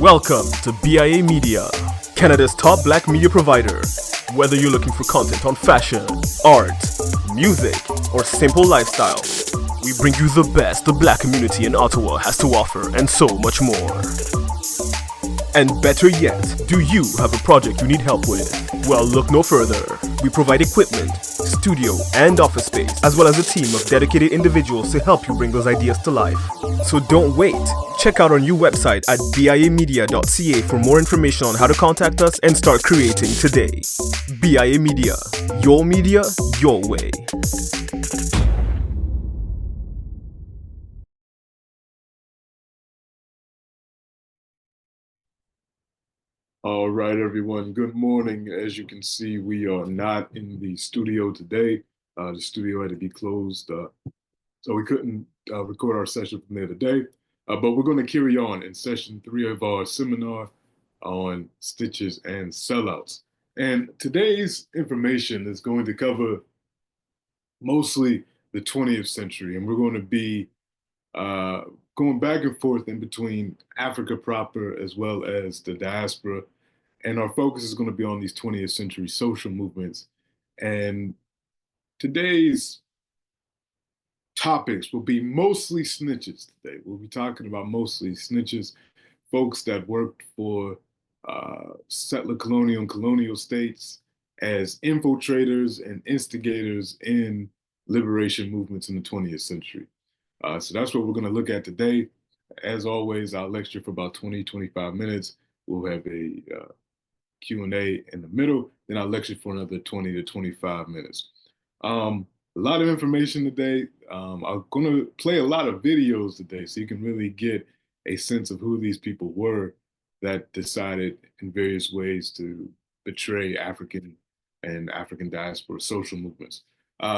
Welcome to BIA Media, Canada's top black media provider. Whether you're looking for content on fashion, art, music, or simple lifestyle, we bring you the best the black community in Ottawa has to offer and so much more. And better yet, do you have a project you need help with? Well, look no further. We provide equipment, studio, and office space, as well as a team of dedicated individuals to help you bring those ideas to life. So don't wait. Check out our new website at biamedia.ca for more information on how to contact us and start creating today. BIA Media, your way. All right, everyone. Good morning. As you can see, we are not in the studio today. The studio had to be closed, so we couldn't record our session from there today. But we're going to carry on in session 3 of our seminar on stitches and sellouts. And today's information is going to cover mostly the 20th century, and we're going to be going back and forth in between Africa proper as well as the diaspora. And our focus is going to be on these 20th century social movements. And today's topics will be mostly snitches today. We'll be talking about mostly snitches, folks that worked for settler colonial and colonial states as infiltrators and instigators in liberation movements in the 20th century. So that's what we're going to look at today. As always, I'll lecture for about 20, 25 minutes. We'll have a Q&A in the middle, then I'll lecture for another 20 to 25 minutes. A lot of information today. I'm going to play a lot of videos today so you can really get a sense of who these people were that decided in various ways to betray African and African diaspora social movements.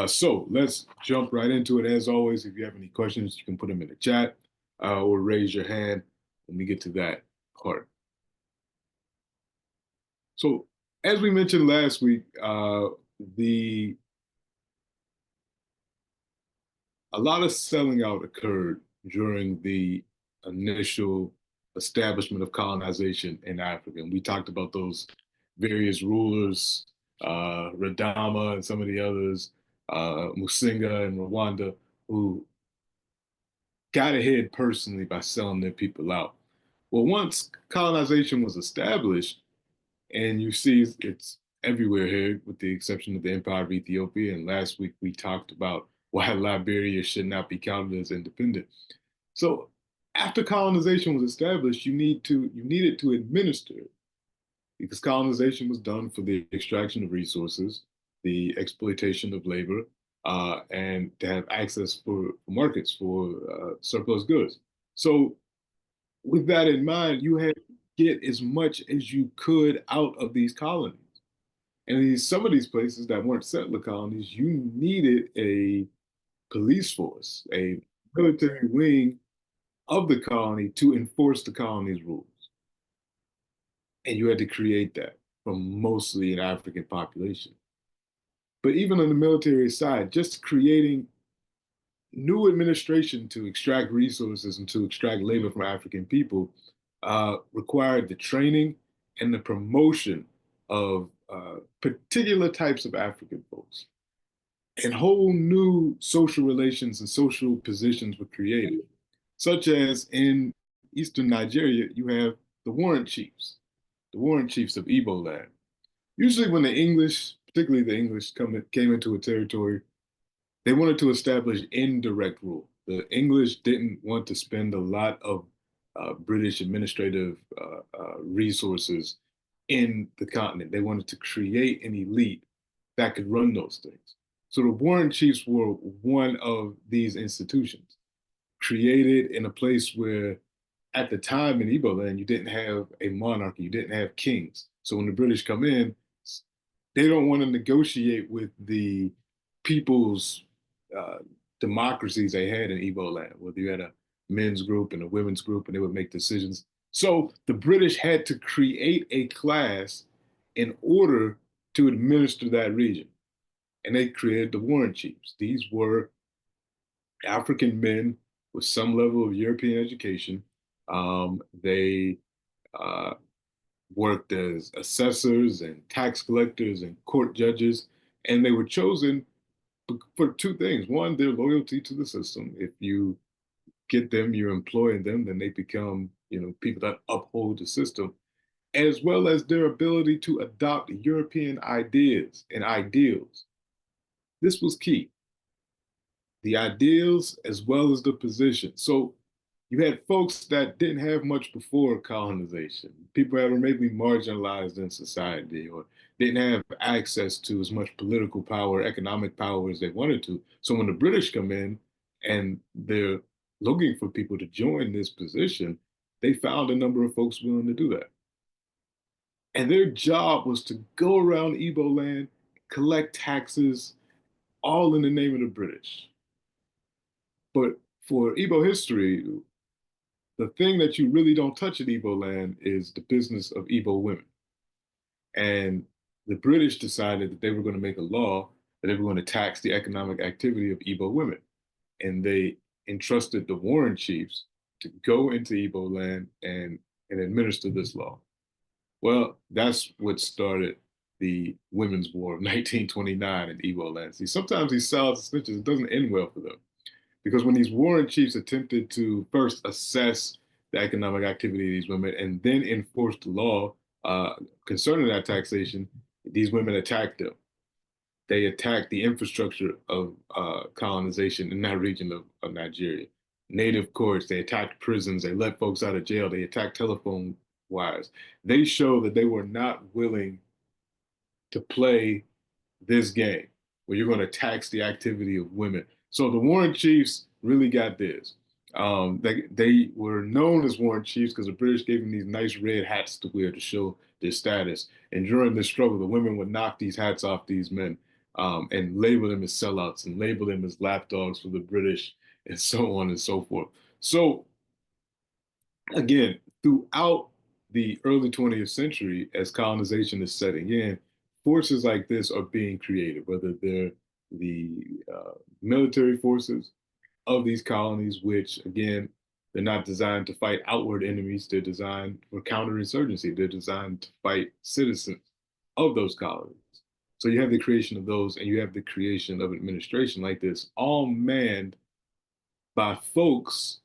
So let's jump right into it. As always, if you have any questions, you can put them in the chat or raise your hand when we get to that part. So as we mentioned last week, a lot of selling out occurred during the initial establishment of colonization in Africa. And we talked about those various rulers, Radama and some of the others, Musinga and Rwanda, who got ahead personally by selling their people out. Well, once colonization was established, and you see it's everywhere here, with the exception of the Empire of Ethiopia. And last week we talked about why Liberia should not be counted as independent. So after colonization was established, you needed to administer it, because colonization was done for the extraction of resources, the exploitation of labor, and to have access for markets for surplus goods. So with that in mind, you had to get as much as you could out of these colonies. And some of these places that weren't settler colonies, you needed a police force, a military wing of the colony to enforce the colony's rules. And you had to create that from mostly an African population. But even on the military side, just creating new administration to extract resources and to extract labor from African people required the training and the promotion of particular types of African folks. And whole new social relations and social positions were created, such as in Eastern Nigeria, you have the warrant chiefs of Igbo land. Usually when the English, particularly the English, came into a territory, they wanted to establish indirect rule. The English didn't want to spend a lot of British administrative resources in the continent. They wanted to create an elite that could run those things. So the warrant chiefs were one of these institutions, created in a place where, at the time in Igbo land, you didn't have a monarchy, you didn't have kings. So when the British come in, they don't want to negotiate with the people's democracies they had in Igbo land, whether you had a men's group and a women's group, and they would make decisions. So the British had to create a class in order to administer that region. And they created the warrant chiefs. These were African men with some level of European education. They uh, worked as assessors and tax collectors and court judges, and they were chosen for two things. One, their loyalty to the system. If you get them, you're employing them, then they become, people that uphold the system, as well as their ability to adopt European ideas and ideals. This was key. The ideals as well as the position. So you had folks that didn't have much before colonization, people that were maybe marginalized in society or didn't have access to as much political power, economic power as they wanted to. So when the British come in and they're looking for people to join this position, they found a number of folks willing to do that. And their job was to go around Igbo land, collect taxes, all in the name of the British. But for Igbo history, the thing that you really don't touch in Igbo land is the business of Igbo women. And the British decided that they were going to make a law that they were going to tax the economic activity of Igbo women. And they entrusted the Warren chiefs to go into Igbo land and administer this law. Well, that's what started the Women's War of 1929 in Igbo land. See, sometimes these SAHC snitches, it doesn't end well for them. Because when these Warren chiefs attempted to first assess the economic activity of these women and then enforce the law concerning that taxation, these women attacked them. They attacked the infrastructure of colonization in that region of Nigeria. Native courts, they attacked prisons, they let folks out of jail, they attacked telephone wires. They showed that they were not willing to play this game where you're going to tax the activity of women. So the Warren Chiefs really got this. They were known as Warren Chiefs because the British gave them these nice red hats to wear to show their status. And during this struggle, the women would knock these hats off these men and label them as sellouts and label them as lapdogs for the British and so on and so forth. So again, throughout the early 20th century, as colonization is setting in, forces like this are being created, whether they're the military forces of these colonies, which again, they're not designed to fight outward enemies. They're designed for counterinsurgency. They're designed to fight citizens of those colonies. So you have the creation of those and you have the creation of administration like this, all manned by folks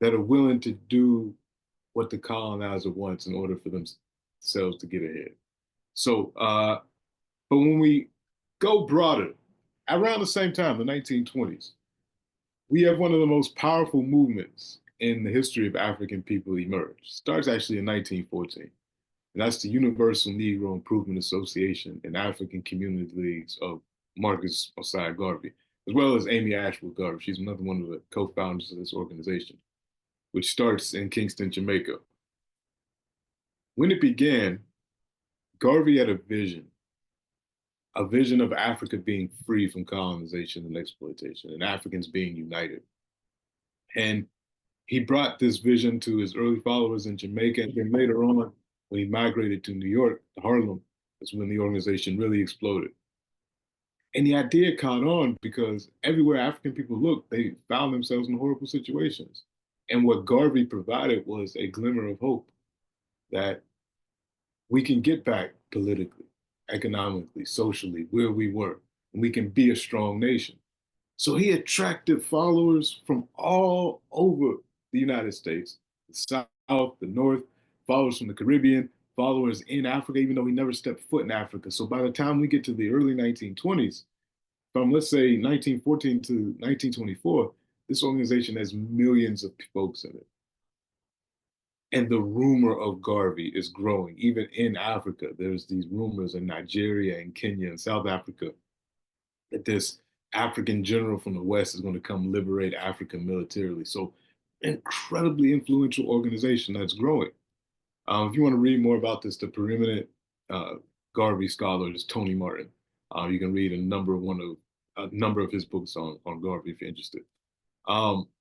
that are willing to do what the colonizer wants in order for themselves to get ahead. So, but when we go broader, around the same time, the 1920s, we have one of the most powerful movements in the history of African people emerge. It starts actually in 1914, and that's the Universal Negro Improvement Association and African Community Leagues of Marcus Osiah Garvey, as well as Amy Ashwood Garvey. She's another one of the co-founders of this organization, which starts in Kingston, Jamaica. When it began, Garvey had a vision of Africa being free from colonization and exploitation, and Africans being united. And he brought this vision to his early followers in Jamaica, and then later on, when he migrated to New York, to Harlem, that's when the organization really exploded. And the idea caught on because everywhere African people looked, they found themselves in horrible situations. And what Garvey provided was a glimmer of hope that we can get back politically, economically, socially, where we were, and we can be a strong nation. So he attracted followers from all over the United States, the South, the North, followers from the Caribbean, followers in Africa, even though he never stepped foot in Africa. So by the time we get to the early 1920s, from let's say 1914 to 1924, this organization has millions of folks in it. And the rumor of Garvey is growing. Even in Africa, there's these rumors in Nigeria and Kenya and South Africa that this African general from the West is going to come liberate Africa militarily. So incredibly influential organization that's growing. If you want to read more about this, the preeminent Garvey scholar is Tony Martin. You can read a number of his books on Garvey if you're interested.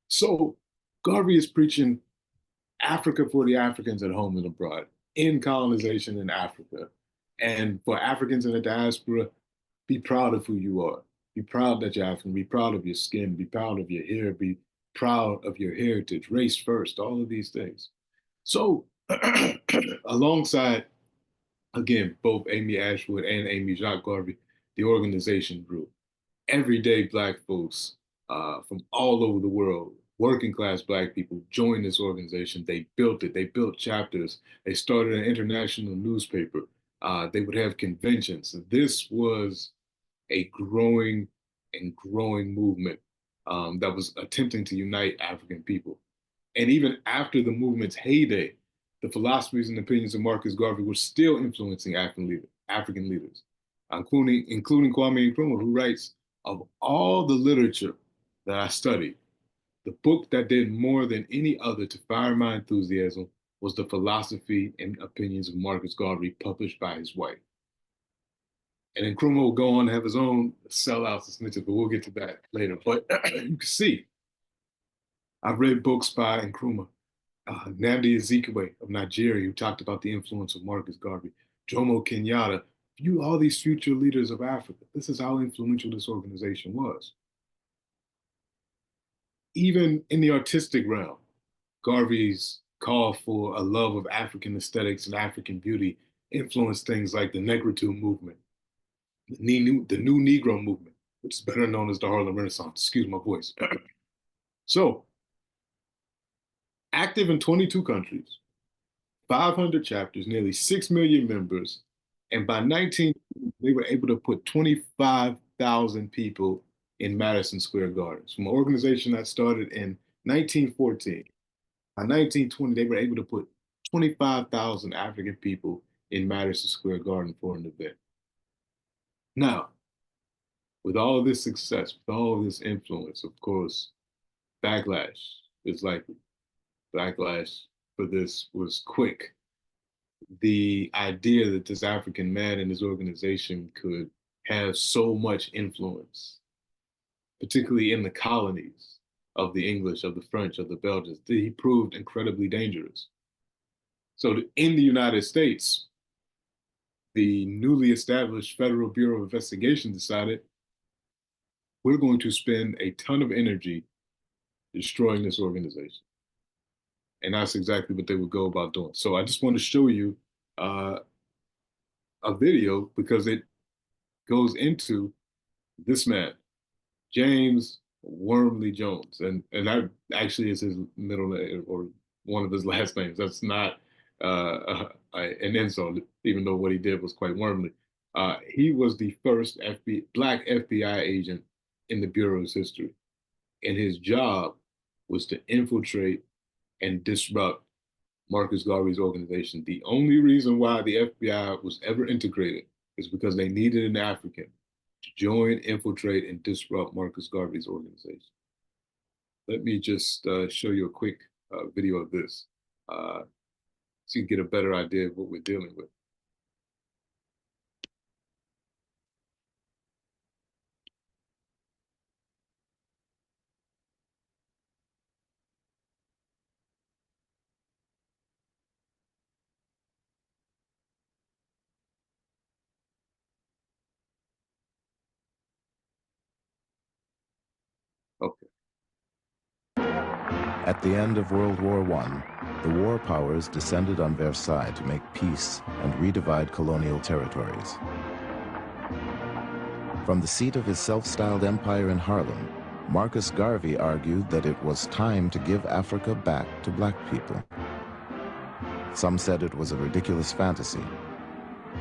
So Garvey is preaching Africa for the Africans at home and abroad, in colonization in Africa. And for Africans in the diaspora, be proud of who you are. Be proud that you're African. Be proud of your skin. Be proud of your hair. Be proud of your heritage. Race first, all of these things. So Alongside, again, both Amy Ashwood and Amy Jacques Garvey, the organization grew. Everyday Black folks from all over the world, working class Black people, joined this organization. They built it. They built chapters. They started an international newspaper. They would have conventions. This was a growing and growing movement that was attempting to unite African people. And even after the movement's heyday, the philosophies and opinions of Marcus Garvey were still influencing African leaders, including Kwame Nkrumah, who writes, of all the literature that I studied, the book that did more than any other to fire my enthusiasm was the philosophy and opinions of Marcus Garvey, published by his wife. And then Nkrumah will go on to have his own sellouts and snitches, but we'll get to that later. But you can see, I've read books by Nkrumah, Nnamdi Azikiwe of Nigeria, who talked about the influence of Marcus Garvey, Jomo Kenyatta, all these future leaders of Africa. This is how influential this organization was. Even in the artistic realm, Garvey's call for a love of African aesthetics and African beauty influenced things like the Negritude movement, the new Negro movement, which is better known as the Harlem Renaissance. Excuse my voice. So, active in 22 countries, 500 chapters, nearly 6 million members, and by 19, they were able to put 25,000 people in Madison Square Gardens. From an organization that started in 1914, by 1920, they were able to put 25,000 African people in Madison Square Garden for an event. Now, with all of this success, with all of this influence, of course, backlash is likely. Backlash for this was quick. The idea that this African man in his organization could have so much influence, particularly in the colonies of the English, of the French, of the Belgians, he proved incredibly dangerous. So in the United States, the newly established Federal Bureau of Investigation decided, we're going to spend a ton of energy destroying this organization. And that's exactly what they would go about doing. So I just want to show you a video because it goes into this man, James Wormley Jones. And that actually is his middle name or one of his last names. That's not an insult, even though what he did was quite wormly. He was the first Black FBI agent in the Bureau's history. And his job was to infiltrate and disrupt Marcus Garvey's organization. The only reason why the FBI was ever integrated is because they needed an African to join, infiltrate, and disrupt Marcus Garvey's organization. Let me just show you a quick video of this so you can get a better idea of what we're dealing with. Okay. At the end of World War I, the war powers descended on Versailles to make peace and redivide colonial territories. From the seat of his self-styled empire in Harlem, Marcus Garvey argued that it was time to give Africa back to Black people. Some said it was a ridiculous fantasy,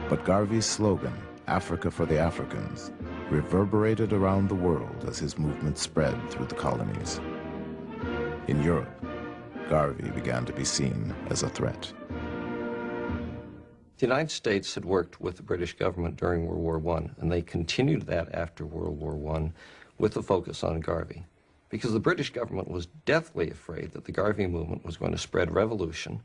but Garvey's slogan, Africa for the Africans, reverberated around the world as his movement spread through the colonies. In Europe, Garvey began to be seen as a threat. The United States had worked with the British government during World War I, and they continued that after World War I with a focus on Garvey, because the British government was deathly afraid that the Garvey movement was going to spread revolution.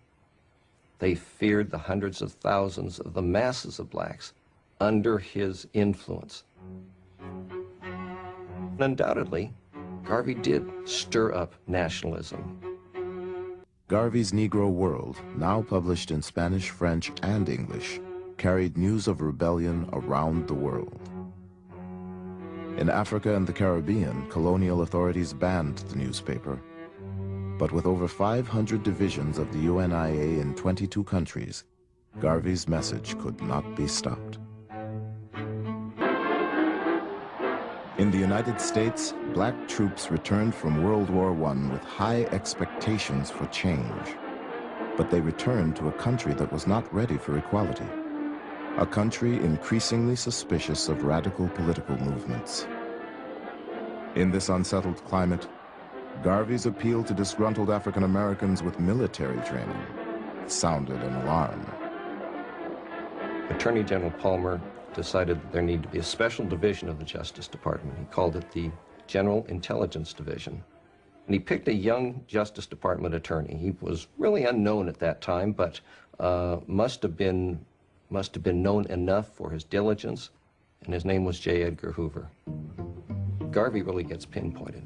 They feared the hundreds of thousands of the masses of blacks under his influence. And undoubtedly, Garvey did stir up nationalism. Garvey's Negro World, now published in Spanish, French, and English, carried news of rebellion around the world. In Africa and the Caribbean, colonial authorities banned the newspaper. But with over 500 divisions of the UNIA in 22 countries, Garvey's message could not be stopped. In the United States, black troops returned from World War I with high expectations for change. But they returned to a country that was not ready for equality, a country increasingly suspicious of radical political movements. In this unsettled climate, Garvey's appeal to disgruntled African Americans with military training sounded an alarm. Attorney General Palmer decided that there needed to be a special division of the Justice Department. He called it the General Intelligence Division. And he picked a young Justice Department attorney. He was really unknown at that time, but must have been known enough for his diligence, and his name was J. Edgar Hoover. Garvey really gets pinpointed.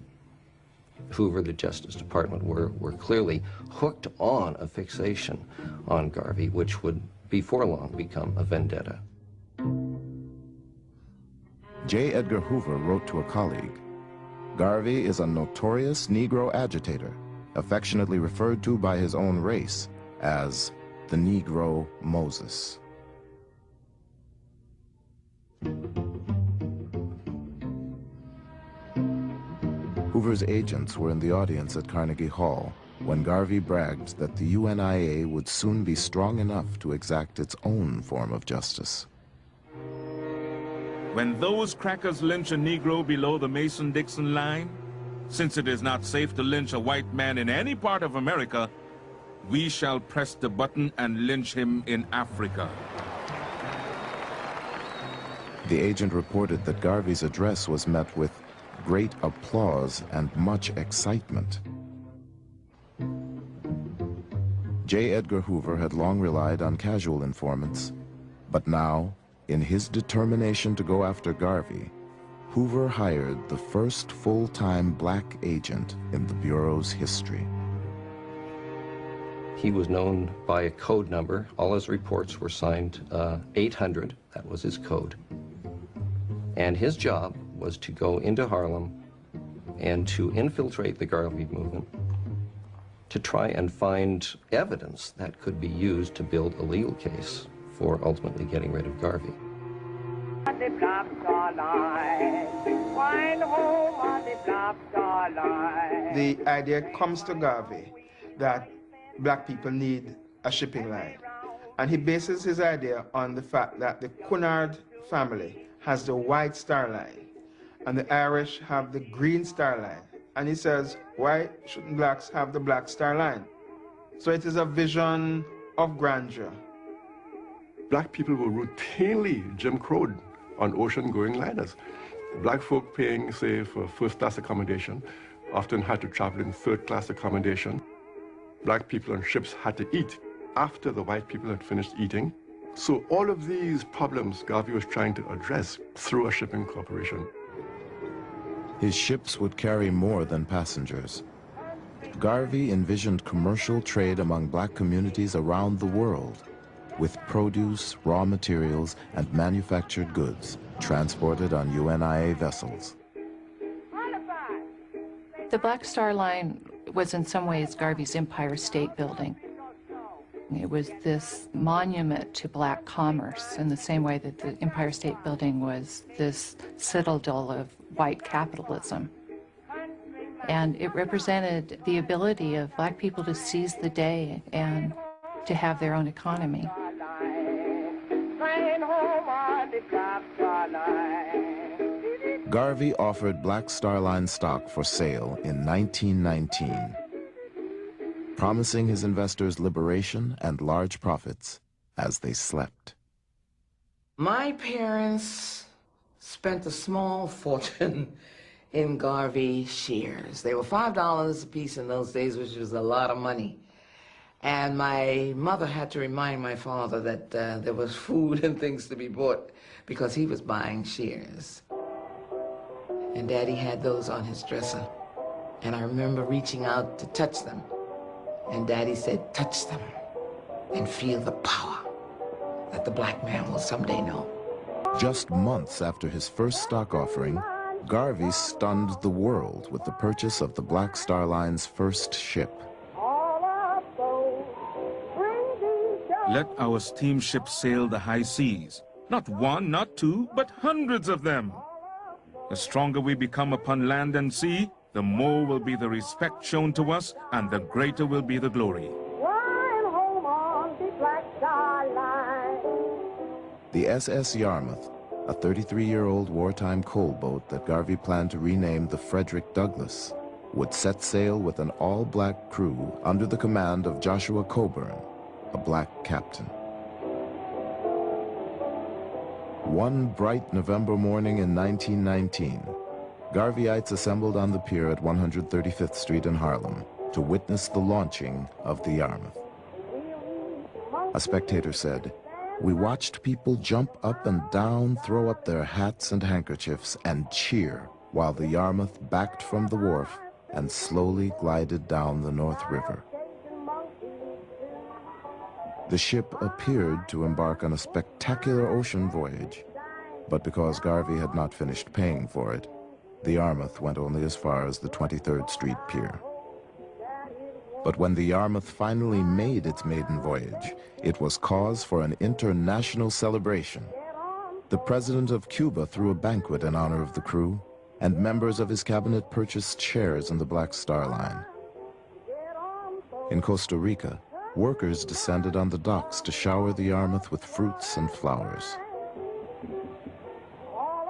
Hoover, the Justice Department, were clearly hooked on a fixation on Garvey, which would before long become a vendetta. J. Edgar Hoover wrote to a colleague, "Garvey is a notorious Negro agitator, affectionately referred to by his own race as the Negro Moses." Hoover's agents were in the audience at Carnegie Hall when Garvey bragged that the UNIA would soon be strong enough to exact its own form of justice. When those crackers lynch a Negro below the Mason-Dixon line, since it is not safe to lynch a white man in any part of America, we shall press the button and lynch him in Africa. The agent reported that Garvey's address was met with great applause and much excitement. J. Edgar Hoover had long relied on casual informants, but now, in his determination to go after Garvey, Hoover hired the first full-time black agent in the Bureau's history. He was known by a code number. All his reports were signed 800. That was his code. And his job was to go into Harlem and to infiltrate the Garvey movement, to try and find evidence that could be used to build a legal case for ultimately getting rid of Garvey. The idea comes to Garvey that black people need a shipping line. And he bases his idea on the fact that the Cunard family has the White Star Line and the Irish have the Green Star Line. And he says, why shouldn't blacks have the Black Star Line? So it is a vision of grandeur. Black people were routinely Jim Crowed on ocean-going liners. Black folk paying, say, for first-class accommodation often had to travel in third-class accommodation. Black people on ships had to eat after the white people had finished eating. So all of these problems Garvey was trying to address through a shipping corporation. His ships would carry more than passengers. Garvey envisioned commercial trade among black communities around the world, with produce, raw materials, and manufactured goods transported on UNIA vessels. The Black Star Line was in some ways Garvey's Empire State Building. It was this monument to black commerce in the same way that the Empire State Building was this citadel of white capitalism. And it represented the ability of black people to seize the day and to have their own economy. Garvey offered Black Star Line stock for sale in 1919, promising his investors liberation and large profits as they slept. My parents spent a small fortune in Garvey shares. They were $5 a piece in those days, which was a lot of money. And my mother had to remind my father that there was food and things to be bought because he was buying shares. And Daddy had those on his dresser. And I remember reaching out to touch them. And Daddy said, touch them and feel the power that the black man will someday know. Just months after his first stock offering, Garvey stunned the world with the purchase of the Black Star Line's first ship. Let our steamship sail the high seas. Not one, not two, but hundreds of them. The stronger we become upon land and sea, the more will be the respect shown to us, and the greater will be the glory. The SS Yarmouth, a 33-year-old wartime coal boat that Garvey planned to rename the Frederick Douglass, would set sail with an all-black crew under the command of Joshua Coburn, a black captain. One bright November morning in 1919, Garveyites assembled on the pier at 135th Street in Harlem to witness the launching of the Yarmouth. A spectator said, "We watched people jump up and down, throw up their hats and handkerchiefs, and cheer while the Yarmouth backed from the wharf and slowly glided down the North River." The ship appeared to embark on a spectacular ocean voyage, but because Garvey had not finished paying for it, the Yarmouth went only as far as the 23rd Street Pier. But when the Yarmouth finally made its maiden voyage, it was cause for an international celebration. The president of Cuba threw a banquet in honor of the crew, and members of his cabinet purchased shares in the Black Star Line. In Costa Rica, workers descended on the docks to shower the Yarmouth with fruits and flowers.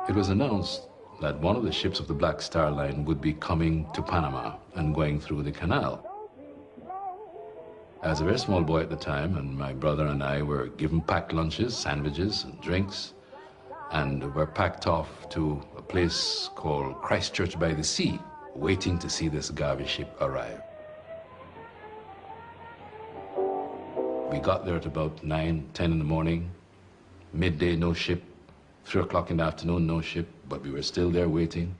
It was announced that one of the ships of the Black Star Line would be coming to Panama and going through the canal. As a very small boy at the time, and my brother and I were given packed lunches, sandwiches, and drinks, and were packed off to a place called Christchurch by the Sea, waiting to see this Garvey ship arrive. We got there at about 9, 10 in the morning. Midday, no ship. 3 o'clock in the afternoon, no ship, but we were still there waiting.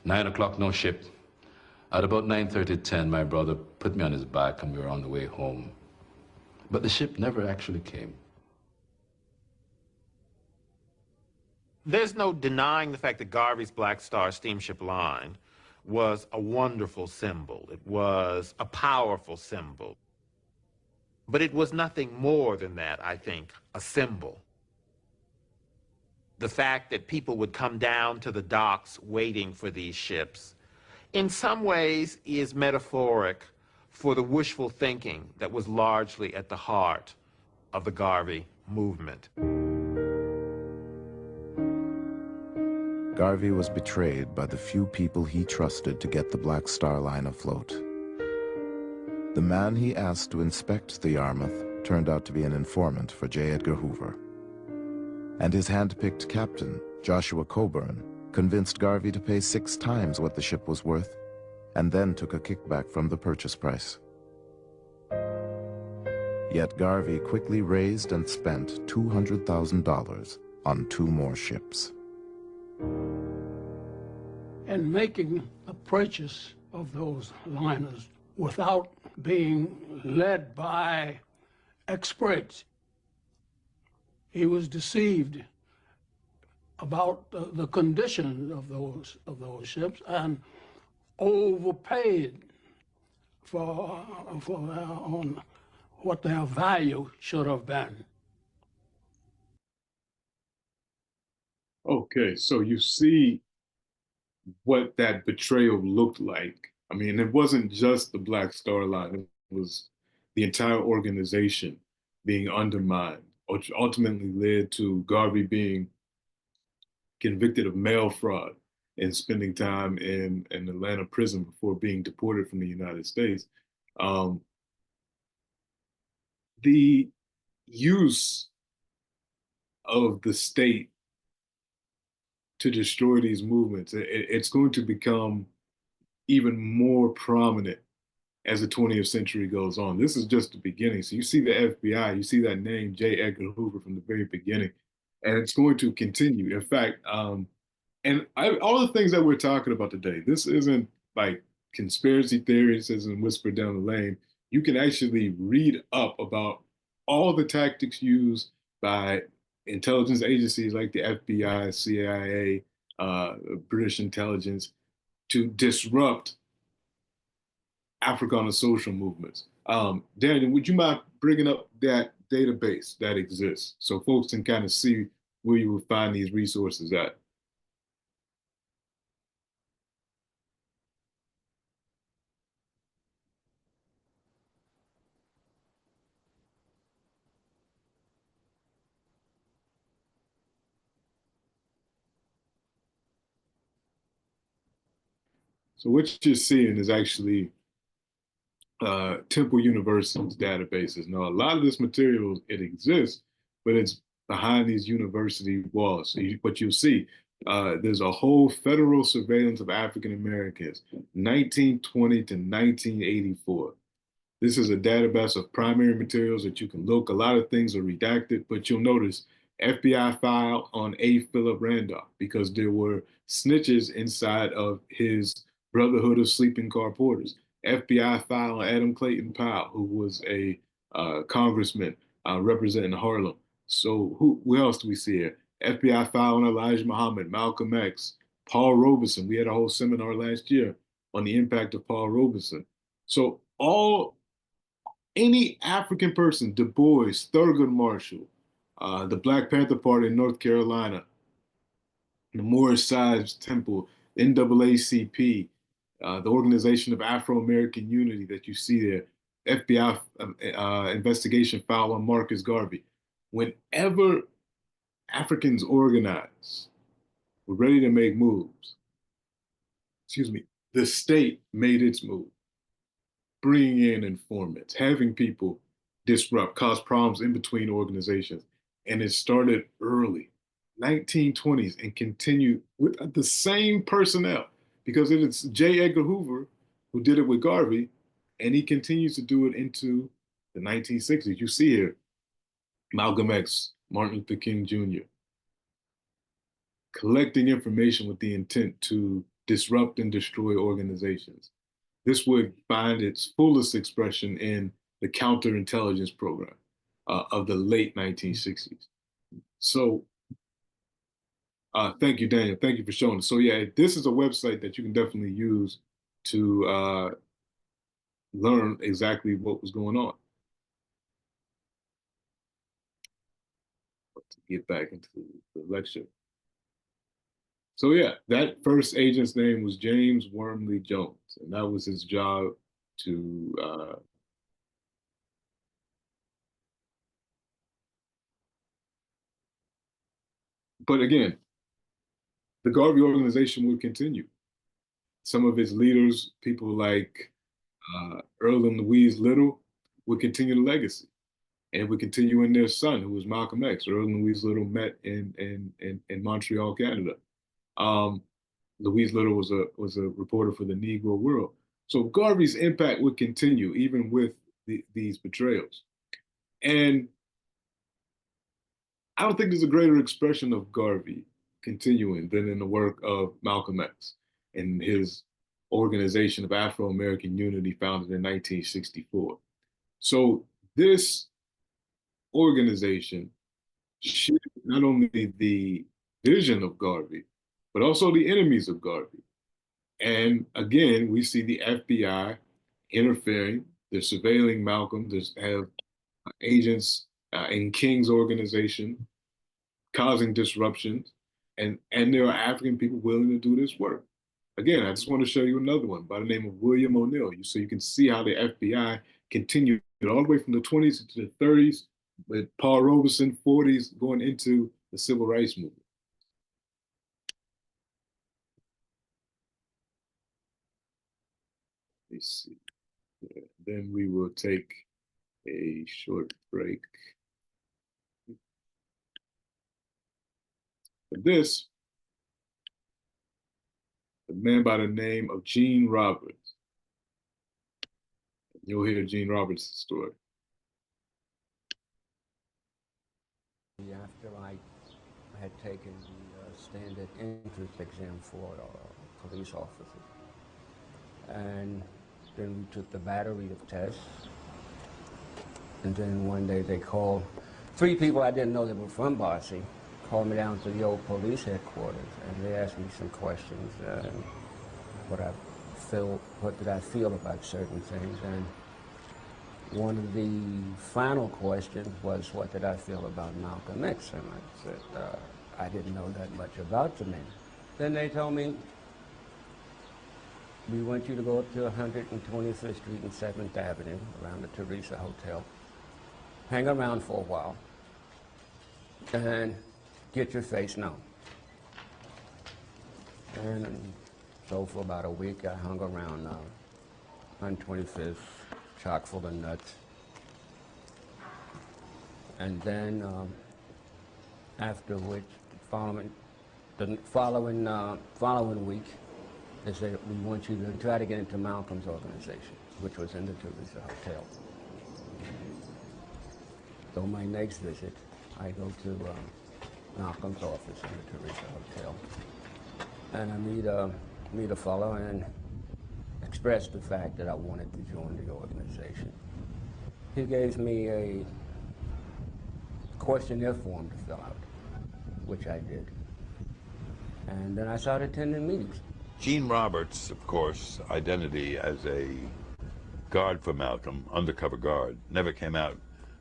9 o'clock, no ship. At about 9:30, 10, my brother put me on his back and we were on the way home. But the ship never actually came. There's no denying the fact that Garvey's Black Star Steamship Line was a wonderful symbol. It was a powerful symbol. But it was nothing more than that, I think, a symbol. The fact that people would come down to the docks waiting for these ships, in some ways is metaphoric for the wishful thinking that was largely at the heart of the Garvey movement. Garvey was betrayed by the few people he trusted to get the Black Star Line afloat. The man he asked to inspect the Yarmouth turned out to be an informant for J. Edgar Hoover. And his hand-picked captain, Joshua Coburn, convinced Garvey to pay 6 times what the ship was worth, and then took a kickback from the purchase price. Yet Garvey quickly raised and spent $200,000 on 2 more ships. And making a purchase of those liners without being led by experts, he was deceived about the condition of those ships and overpaid for on what their value should have been. Okay, so you see what that betrayal looked like. I mean, it wasn't just the Black Star Line, it was the entire organization being undermined, which ultimately led to Garvey being convicted of mail fraud and spending time in an Atlanta prison before being deported from the United States. The use of the state to destroy these movements, it's going to become even more prominent as the 20th century goes on. This is just the beginning. So you see the FBI, you see that name, J. Edgar Hoover, from the very beginning, and it's going to continue. In fact, all the things that we're talking about today, this isn't like conspiracy theories, this isn't whispered down the lane. You can actually read up about all the tactics used by intelligence agencies like the FBI, CIA, British intelligence to disrupt Africana social movements. Daniel, would you mind bringing up that database that exists so folks can kind of see where you will find these resources at? So what you're seeing is actually Temple University's databases. Now, a lot of this material, it exists, but it's behind these university walls. So what you'll see, there's a whole federal surveillance of African Americans, 1920 to 1984. This is a database of primary materials that you can look. A lot of things are redacted, but you'll notice FBI file on A. Philip Randolph because there were snitches inside of his Brotherhood of Sleeping Car Porters. FBI file on Adam Clayton Powell, who was a congressman representing Harlem. So who else do we see here? FBI file on Elijah Muhammad, Malcolm X, Paul Robeson. We had a whole seminar last year on the impact of Paul Robeson. So any African person, Du Bois, Thurgood Marshall, the Black Panther Party in North Carolina, the Moorish Science Temple, NAACP, the Organization of Afro-American Unity that you see there, FBI investigation file on Marcus Garvey. Whenever Africans organize, were ready to make moves, the state made its move, bringing in informants, having people disrupt, cause problems in between organizations. And it started early, 1920s, and continued with the same personnel because it's J. Edgar Hoover who did it with Garvey, and he continues to do it into the 1960s. You see here, Malcolm X, Martin Luther King Jr., collecting information with the intent to disrupt and destroy organizations. This would find its fullest expression in the counterintelligence program of the late 1960s. So thank you, Daniel. Thank you for showing us. So yeah, this is a website that you can definitely use to learn exactly what was going on. To get back into the lecture. So yeah, that first agent's name was James Wormley Jones, and that was his job to but again, the Garvey organization would continue. Some of its leaders, people like Earl and Louise Little, would continue the legacy. And would continue in their son, who was Malcolm X. Earl and Louise Little met in Montreal, Canada. Louise Little was a reporter for the Negro World. So Garvey's impact would continue even with these betrayals. And I don't think there's a greater expression of Garvey continuing than in the work of Malcolm X and his Organization of Afro-American Unity founded in 1964. So this organization shared not only the vision of Garvey, but also the enemies of Garvey. And again, we see the FBI interfering. They're surveilling Malcolm. They have agents in King's organization causing disruptions. And there are African people willing to do this work. Again, I just want to show you another one by the name of William O'Neill. So you can see how the FBI continued all the way from the 20s to the 30s with Paul Robeson, 40s, going into the civil rights movement. Let's see. Yeah. Then we will take a short break. For this, a man by the name of Gene Roberts. You'll hear Gene Roberts' story. After I had taken the standard entrance exam for police officers, and then we took the battery of tests, and then one day they called 3 people I didn't know that were from Barcy called me down to the old police headquarters, and they asked me some questions, what did I feel about certain things, and one of the final questions was, what did I feel about Malcolm X? And I said, I didn't know that much about the man. Then they told me, we want you to go up to 125th Street and 7th Avenue, around the Teresa Hotel, hang around for a while, and get your face known. And so for about a week, I hung around 125th, chock full of nuts. And then after which, the following week, they said, we want you to try to get into Malcolm's organization, which was in the Teresa Hotel. So my next visit, I go to Malcolm's office in the Teresa Hotel, and I meet a fellow and expressed the fact that I wanted to join the organization. He gave me a questionnaire form to fill out, which I did. And then I started attending meetings. Gene Roberts', of course, identity as a guard for Malcolm, undercover guard, never came out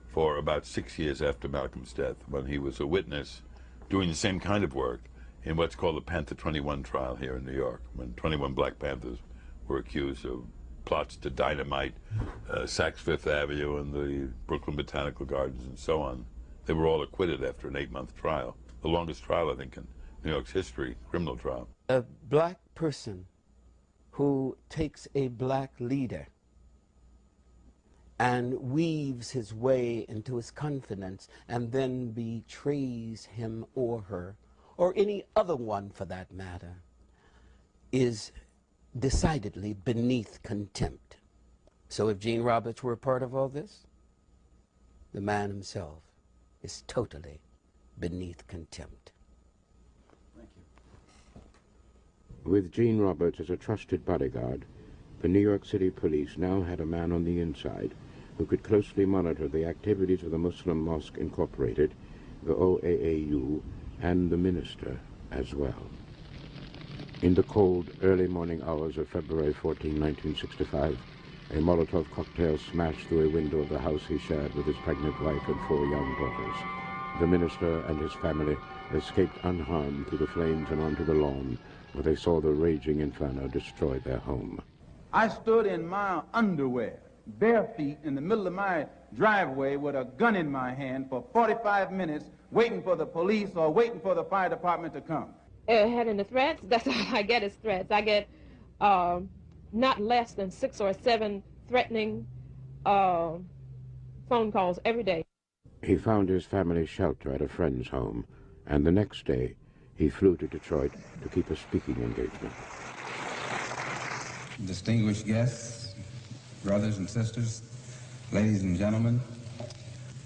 for about 6 years after Malcolm's death, when he was a witness doing the same kind of work in what's called the Panther 21 trial here in New York, when 21 Black Panthers were accused of plots to dynamite Saks Fifth Avenue and the Brooklyn Botanical Gardens and so on. They were all acquitted after an 8-month trial, the longest trial, I think, in New York's history, criminal trial. A black person who takes a black leader and weaves his way into his confidence and then betrays him or her, or any other one for that matter, is decidedly beneath contempt. So if Gene Roberts were a part of all this, the man himself is totally beneath contempt. With Gene Roberts as a trusted bodyguard, the New York City police now had a man on the inside who could closely monitor the activities of the Muslim Mosque Incorporated, the OAAU, and the minister as well. In the cold, early morning hours of February 14, 1965, a Molotov cocktail smashed through a window of the house he shared with his pregnant wife and 4 young daughters. The minister and his family escaped unharmed through the flames and onto the lawn, where they saw the raging inferno destroy their home. I stood in my underwear, bare feet, in the middle of my driveway with a gun in my hand for 45 minutes, waiting for the police or waiting for the fire department to come. Having the threats, that's all I get is threats. I get not less than 6 or 7 threatening phone calls every day. He found his family shelter at a friend's home, and the next day he flew to Detroit to keep a speaking engagement. Distinguished guests, brothers and sisters, ladies and gentlemen,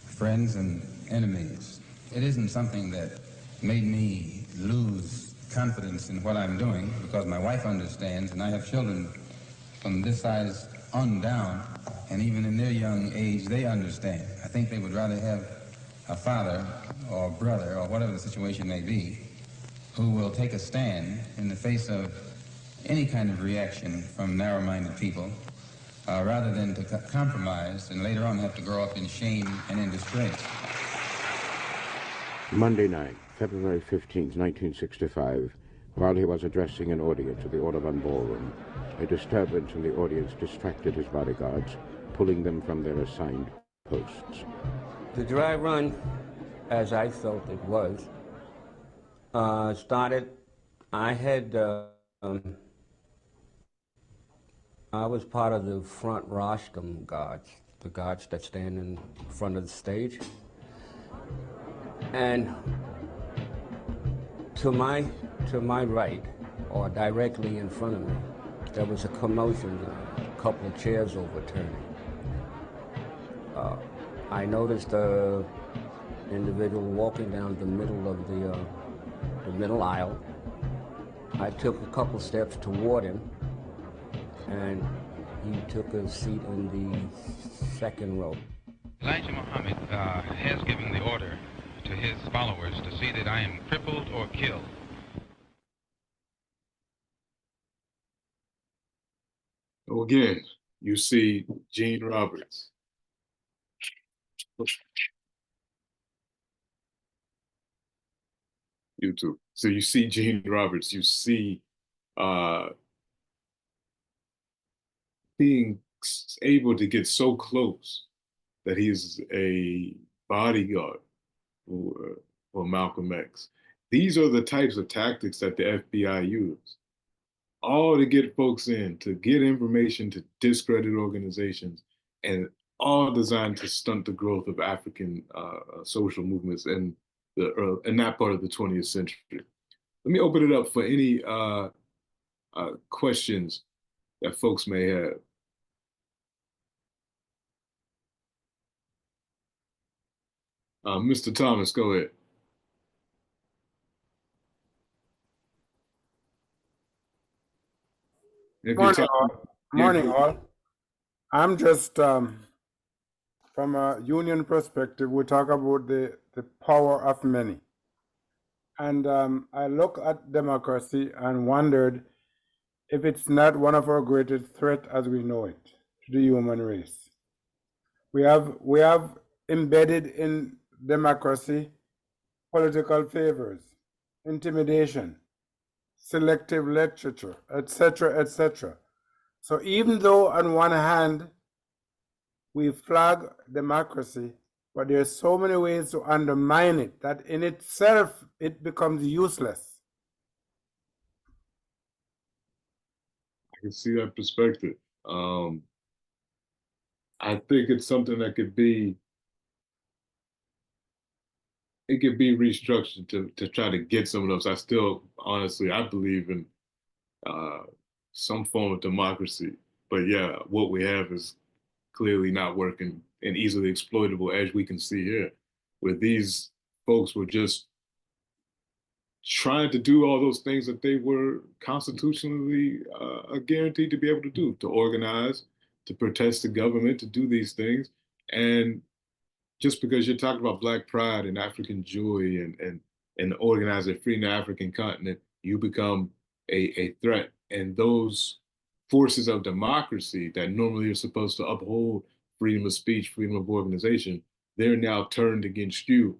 friends and enemies, it isn't something that made me lose confidence in what I'm doing, because my wife understands, and I have children from this size on down, and even in their young age, they understand. I think they would rather have a father or brother, or whatever the situation may be, who will take a stand in the face of any kind of reaction from narrow-minded people, rather than to compromise and later on have to grow up in shame and in disgrace. Monday night, February 15, 1965, while he was addressing an audience at the Audubon Ballroom, a disturbance in the audience distracted his bodyguards, pulling them from their assigned posts. The dry run, as I felt it was, started, I was part of the front rostrum guards, the guards that stand in front of the stage. And to my right, or directly in front of me, there was a commotion, a couple of chairs overturning. I noticed an individual walking down the middle of the middle aisle. I took a couple steps toward him, and he took a seat in the second row. Elijah Muhammad has given the order his followers to see that I am crippled or killed. So again, you see Gene Roberts. YouTube. So you see Gene Roberts, you see being able to get so close that he's a bodyguard for Malcolm X. These are the types of tactics that the FBI use, all to get folks in, to get information, to discredit organizations, and all designed to stunt the growth of African social movements in that part of the 20th century. Let me open it up for any questions that folks may have. Mr. Thomas, go ahead. Morning, all. Morning, all. I'm just, from a union perspective, we talk about the power of many. And I look at democracy and wondered if it's not one of our greatest threats as we know it to the human race. We have embedded in democracy political favors, intimidation, selective literature, etc., etc. So even though on one hand we flag democracy, but there's so many ways to undermine it that in itself it becomes useless. I can see that perspective. I think it's something that could be restructured to try to get some of those. I still, honestly, I believe in some form of democracy. But yeah, what we have is clearly not working and easily exploitable, as we can see here, where these folks were just trying to do all those things that they were constitutionally guaranteed to be able to do, to organize, to protest the government, to do these things. And just because you're talking about Black pride and African joy and organizing, freeing the African continent, you become a threat. And those forces of democracy that normally are supposed to uphold freedom of speech, freedom of organization, they're now turned against you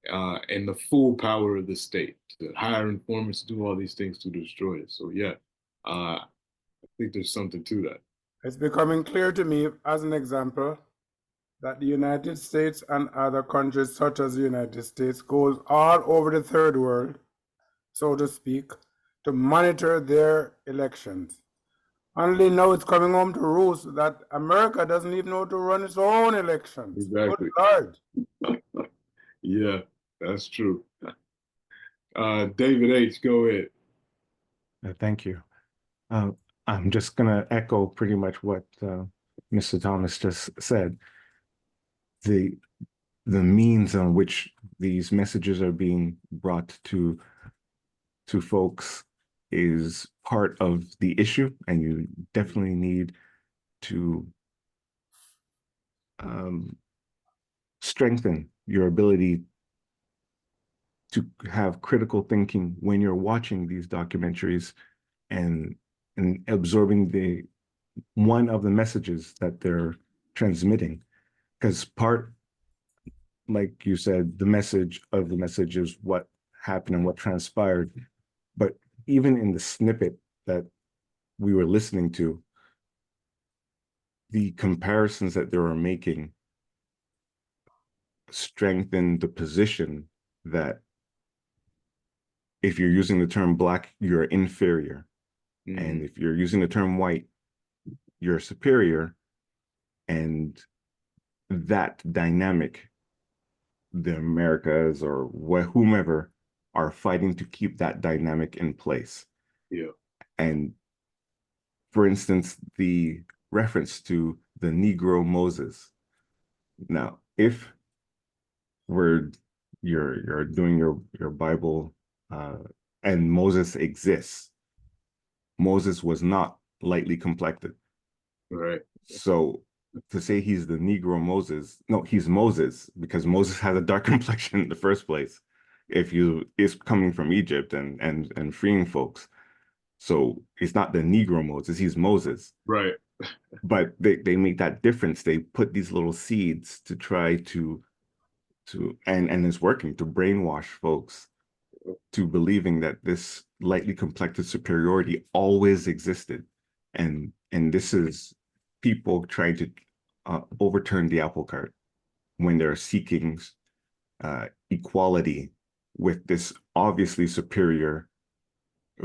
and the full power of the state to hire informants, to do all these things to destroy it. So yeah, I think there's something to that. It's becoming clear to me, as an example, that the United States and other countries such as the United States goes all over the third world, so to speak, to monitor their elections. Only now it's coming home to roost that America doesn't even know how to run its own elections. Exactly. Good Lord. Yeah, that's true. David H., go ahead. Thank you. I'm just going to echo pretty much what Mr. Thomas just said. The means on which these messages are being brought to folks is part of the issue, and you definitely need to strengthen your ability to have critical thinking when you're watching these documentaries and absorbing one of the messages that they're transmitting. Because part, like you said, the message is what happened and what transpired. But even in the snippet that we were listening to, the comparisons that they were making strengthen the position that if you're using the term Black, you're inferior. And if you're using the term white, you're superior. And that dynamic, the Americas or whomever are fighting to keep that dynamic in place. Yeah. And for instance, the reference to the Negro Moses. Now, if you're doing your Bible and Moses exists, Moses was not lightly complected. Right. So to say he's the Negro Moses. No, he's Moses because Moses has a dark complexion in the first place. If you is coming from Egypt and freeing folks, so he's not the Negro Moses. He's Moses. Right. But they make that difference. They put these little seeds to try to and it's working to brainwash folks to believing that this lightly complected superiority always existed, and this is people trying to overturn the apple cart when they're seeking equality with this obviously superior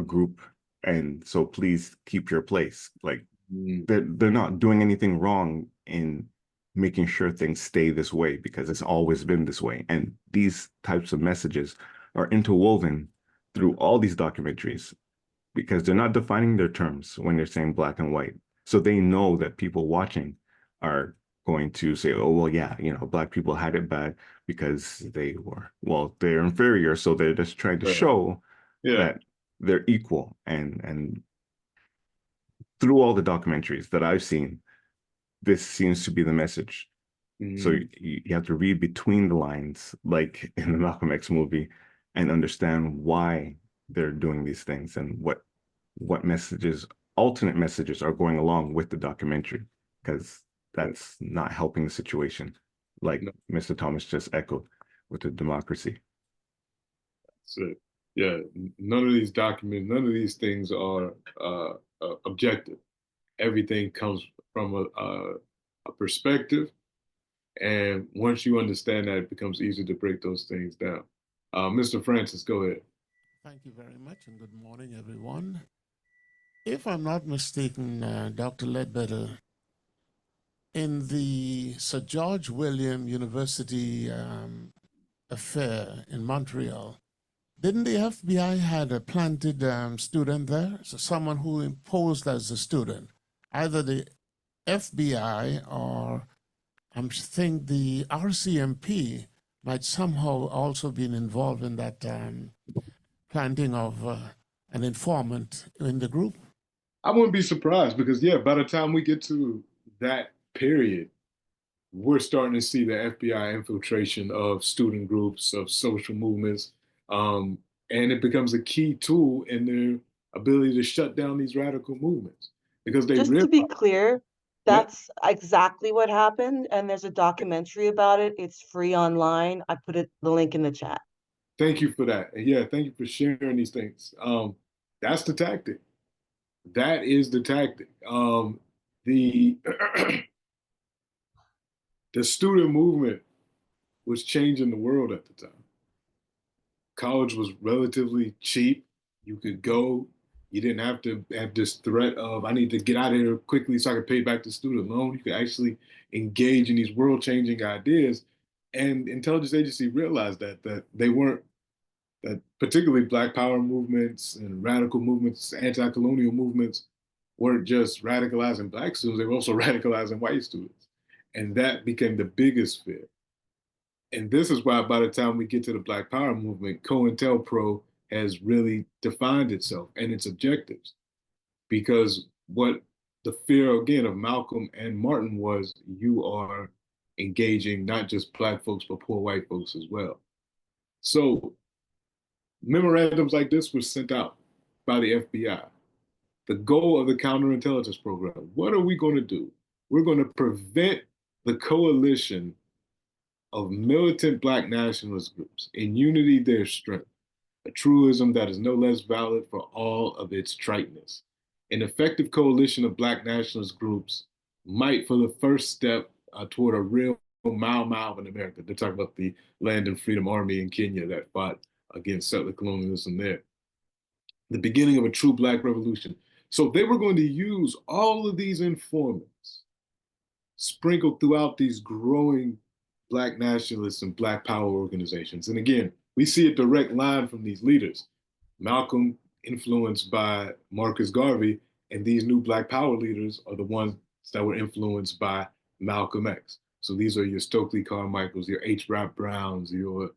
group. And so please keep your place. Like they're not doing anything wrong in making sure things stay this way because it's always been this way. And these types of messages are interwoven through all these documentaries because they're not defining their terms when they're saying black and white. So they know that people watching are going to say, oh, well, yeah, you know, black people had it bad because they were, well, they're inferior. So they're just trying to show that they're equal. And through all the documentaries that I've seen, this seems to be the message. So you have to read between the lines, like in the Malcolm X movie, and understand why they're doing these things and what messages, alternate messages are going along with the documentary, because that's not helping the situation, like Mr. Thomas just echoed with the democracy. That's it. Yeah, none of these documents, none of these things are objective. Everything comes from a perspective. And once you understand that, it becomes easy to break those things down. Mr. Francis, go ahead. Thank you very much, and good morning, everyone. If I'm not mistaken, Dr. Ledbetter, in the Sir George William University affair in Montreal, didn't the FBI had a planted student there? So someone who imposed as a student, either the FBI or I think the RCMP might somehow also been involved in that planting of an informant in the group. I wouldn't be surprised because, yeah, by the time we get to that period, we're starting to see the FBI infiltration of student groups, of social movements, and it becomes a key tool in their ability to shut down these radical movements because they just realize, to be clear, that's exactly what happened, and there's a documentary about it. It's free online. I put the link in the chat. Thank you for that. And yeah, thank you for sharing these things. That's the tactic. That is the tactic. The the student movement was changing the world at the time. College was relatively cheap. You could go. You didn't have to have this threat of, I need to get out of here quickly so I can pay back the student loan. You could actually engage in these world-changing ideas. And intelligence agency realized that they weren't, that particularly Black Power movements and radical movements, anti-colonial movements, weren't just radicalizing Black students, they were also radicalizing white students. And that became the biggest fear. And this is why by the time we get to the Black Power movement, COINTELPRO has really defined itself and its objectives. Because what the fear, again, of Malcolm and Martin was, you are engaging not just Black folks, but poor white folks as well. So memorandums like this were sent out by the FBI. The goal of the counterintelligence program, what are we going to do? We're going to prevent the coalition of militant Black nationalist groups. In unity, there's strength, a truism that is no less valid for all of its triteness. An effective coalition of Black nationalist groups might, for the first step toward a real Mau Mau in America. They're talking about the Land and Freedom Army in Kenya that fought against settler colonialism there. The beginning of a true Black revolution. So they were going to use all of these informants sprinkled throughout these growing Black nationalists and Black power organizations. And again, we see a direct line from these leaders. Malcolm, influenced by Marcus Garvey, and these new Black power leaders are the ones that were influenced by Malcolm X. So these are your Stokely Carmichaels, your H. Rap Browns, your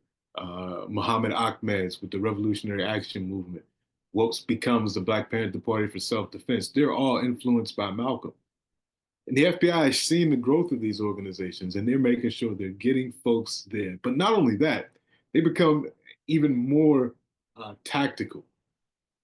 Muhammad Ahmeds with the Revolutionary Action Movement, what becomes the Black Panther Party for Self-Defense. They're all influenced by Malcolm. And the FBI has seen the growth of these organizations, and they're making sure they're getting folks there. But not only that, they become even more tactical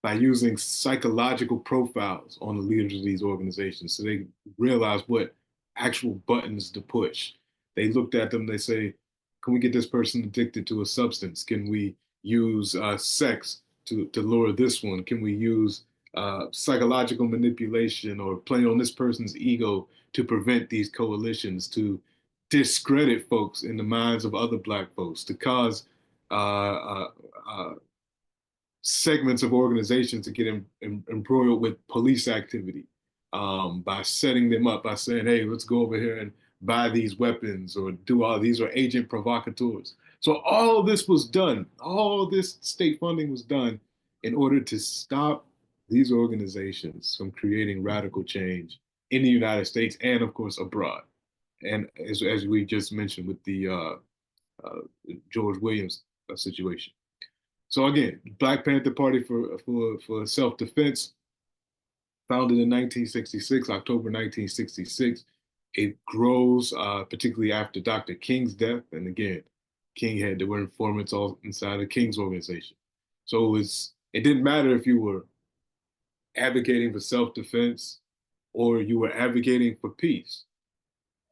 by using psychological profiles on the leaders of these organizations, so they realize what actual buttons to push. They looked at them, they say, can we get this person addicted to a substance? Can we use sex to lure this one? Can we use psychological manipulation or play on this person's ego to prevent these coalitions, to discredit folks in the minds of other Black folks, to cause segments of organizations to get embroiled with police activity by setting them up, by saying, hey, let's go over here and buy these weapons or do all these, are agent provocateurs. So all of this was done, all this state funding was done in order to stop these organizations from creating radical change in the United States and, of course, abroad. And as we just mentioned with the George Williams situation. So again, Black Panther Party for Self-Defense, founded in 1966, October 1966. It grows, particularly after Dr. King's death. And again, there were informants all inside of King's organization. So it didn't matter if you were advocating for self-defense or you were advocating for peace.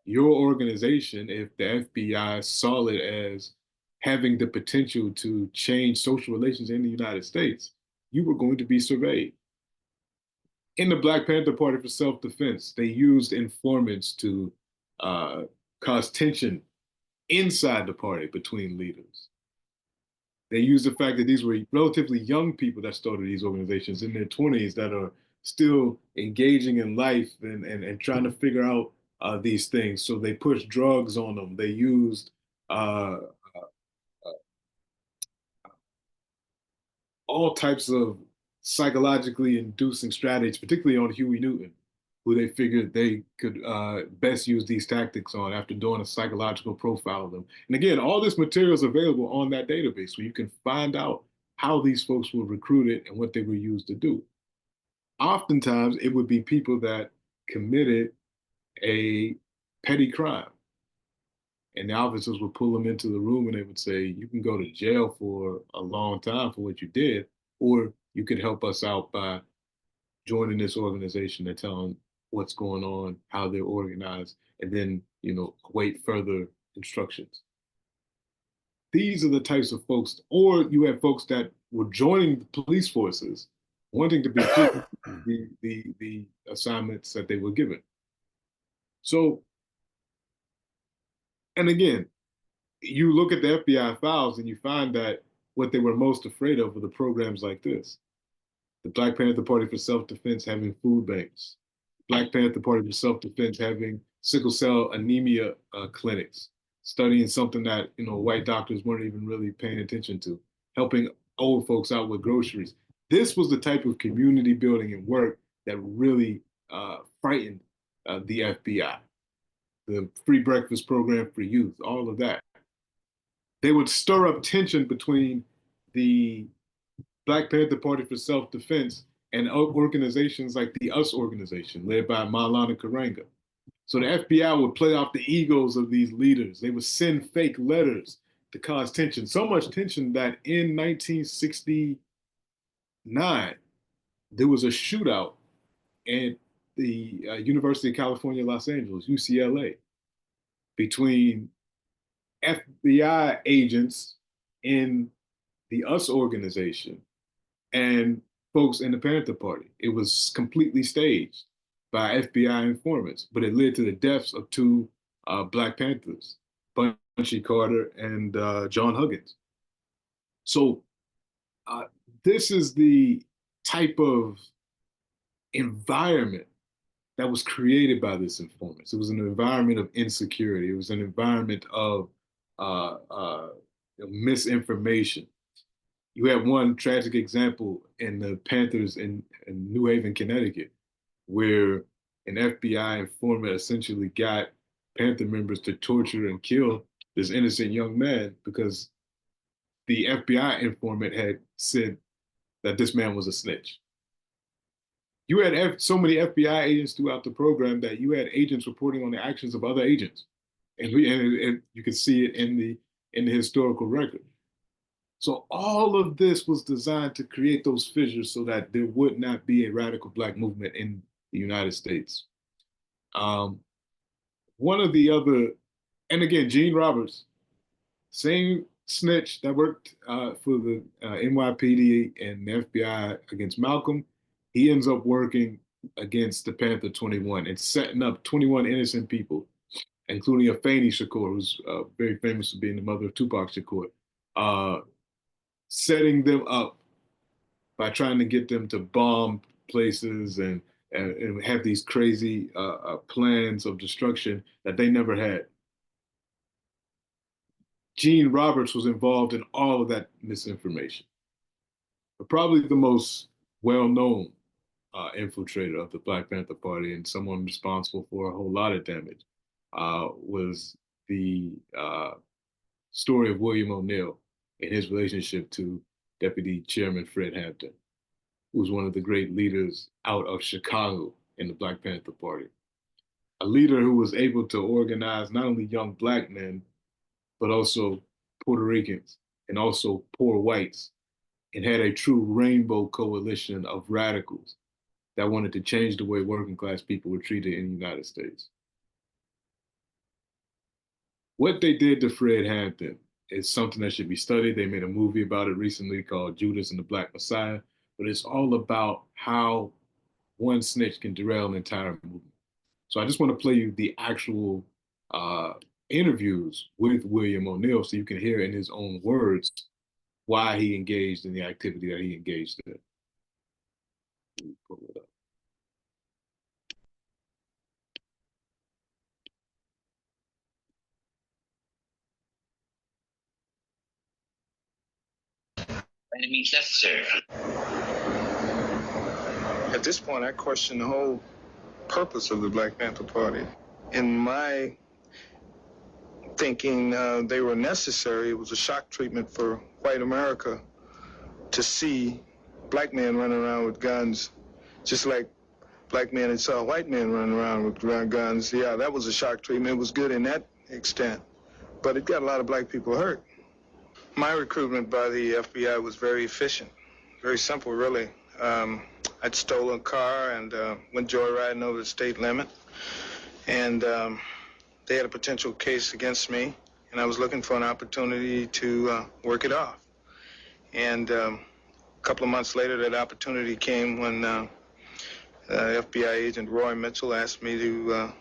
Your organization, if the FBI saw it as having the potential to change social relations in the United States, you were going to be surveyed. In the Black Panther Party for Self-Defense, they used informants to cause tension inside the party between leaders. They used the fact that these were relatively young people that started these organizations in their 20s that are still engaging in life and trying to figure out these things. So they pushed drugs on them. They used all types of psychologically inducing strategies, particularly on Huey Newton, who they figured they could best use these tactics on after doing a psychological profile of them. And again, all this material is available on that database where you can find out how these folks were recruited and what they were used to do. Oftentimes, it would be people that committed a petty crime. And the officers would pull them into the room and they would say, you can go to jail for a long time for what you did, or you could help us out by joining this organization and telling what's going on, how they're organized, and then, await further instructions. These are the types of folks, or you have folks that were joining the police forces, wanting to be the assignments that they were given. So, and again, you look at the FBI files and you find that what they were most afraid of were the programs like this. The Black Panther Party for Self-Defense having food banks. Black Panther Party for Self-Defense having sickle cell anemia clinics, studying something that white doctors weren't even really paying attention to, helping old folks out with groceries. This was the type of community building and work that really frightened the FBI. The free breakfast program for youth, all of that. They would stir up tension between the Black Panther Party for Self-Defense and organizations like the US organization, led by Maulana Karenga. So the FBI would play off the egos of these leaders. They would send fake letters to cause tension, so much tension that in 1969, there was a shootout at the University of California, Los Angeles, UCLA, between FBI agents in the US organization and folks in the Panther Party. It was completely staged by FBI informants, but it led to the deaths of two Black Panthers, Bunchy Carter and John Huggins. So this is the type of environment that was created by this informants. It was an environment of insecurity. It was an environment of misinformation. You have one tragic example in the Panthers in New Haven, Connecticut, where an FBI informant essentially got Panther members to torture and kill this innocent young man because the FBI informant had said that this man was a snitch. You had so many FBI agents throughout the program that you had agents reporting on the actions of other agents, and you can see it in the historical record. So all of this was designed to create those fissures so that there would not be a radical Black movement in the United States. One of the other, and again, Gene Roberts, same snitch that worked for the NYPD and the FBI against Malcolm, he ends up working against the Panther 21 and setting up 21 innocent people, including Afeni Shakur, who's very famous for being the mother of Tupac Shakur, setting them up by trying to get them to bomb places and have these crazy plans of destruction that they never had. Gene Roberts was involved in all of that misinformation. But probably the most well-known infiltrator of the Black Panther Party and someone responsible for a whole lot of damage was the story of William O'Neill and his relationship to Deputy Chairman Fred Hampton, who was one of the great leaders out of Chicago in the Black Panther Party. A leader who was able to organize not only young Black men, but also Puerto Ricans and also poor whites, and had a true rainbow coalition of radicals that wanted to change the way working class people were treated in the United States. What they did to Fred Hampton is something that should be studied. They made a movie about it recently called Judas and the Black Messiah, but it's all about how one snitch can derail an entire movement. So I just want to play you the actual interviews with William O'Neill so you can hear in his own words why he engaged in the activity that he engaged in. Let me pull it up. Enemies necessary. At this point, I question the whole purpose of the Black Panther Party. In my thinking, they were necessary. It was a shock treatment for white America to see Black men running around with guns, just like Black men had saw white men running around with guns. Yeah, that was a shock treatment. It was good in that extent, but it got a lot of Black people hurt. My recruitment by the FBI was very efficient, very simple, really. I'd stolen a car and went joyriding over the state limit, and they had a potential case against me, and I was looking for an opportunity to work it off. And a couple of months later, that opportunity came when FBI agent Roy Mitchell asked me to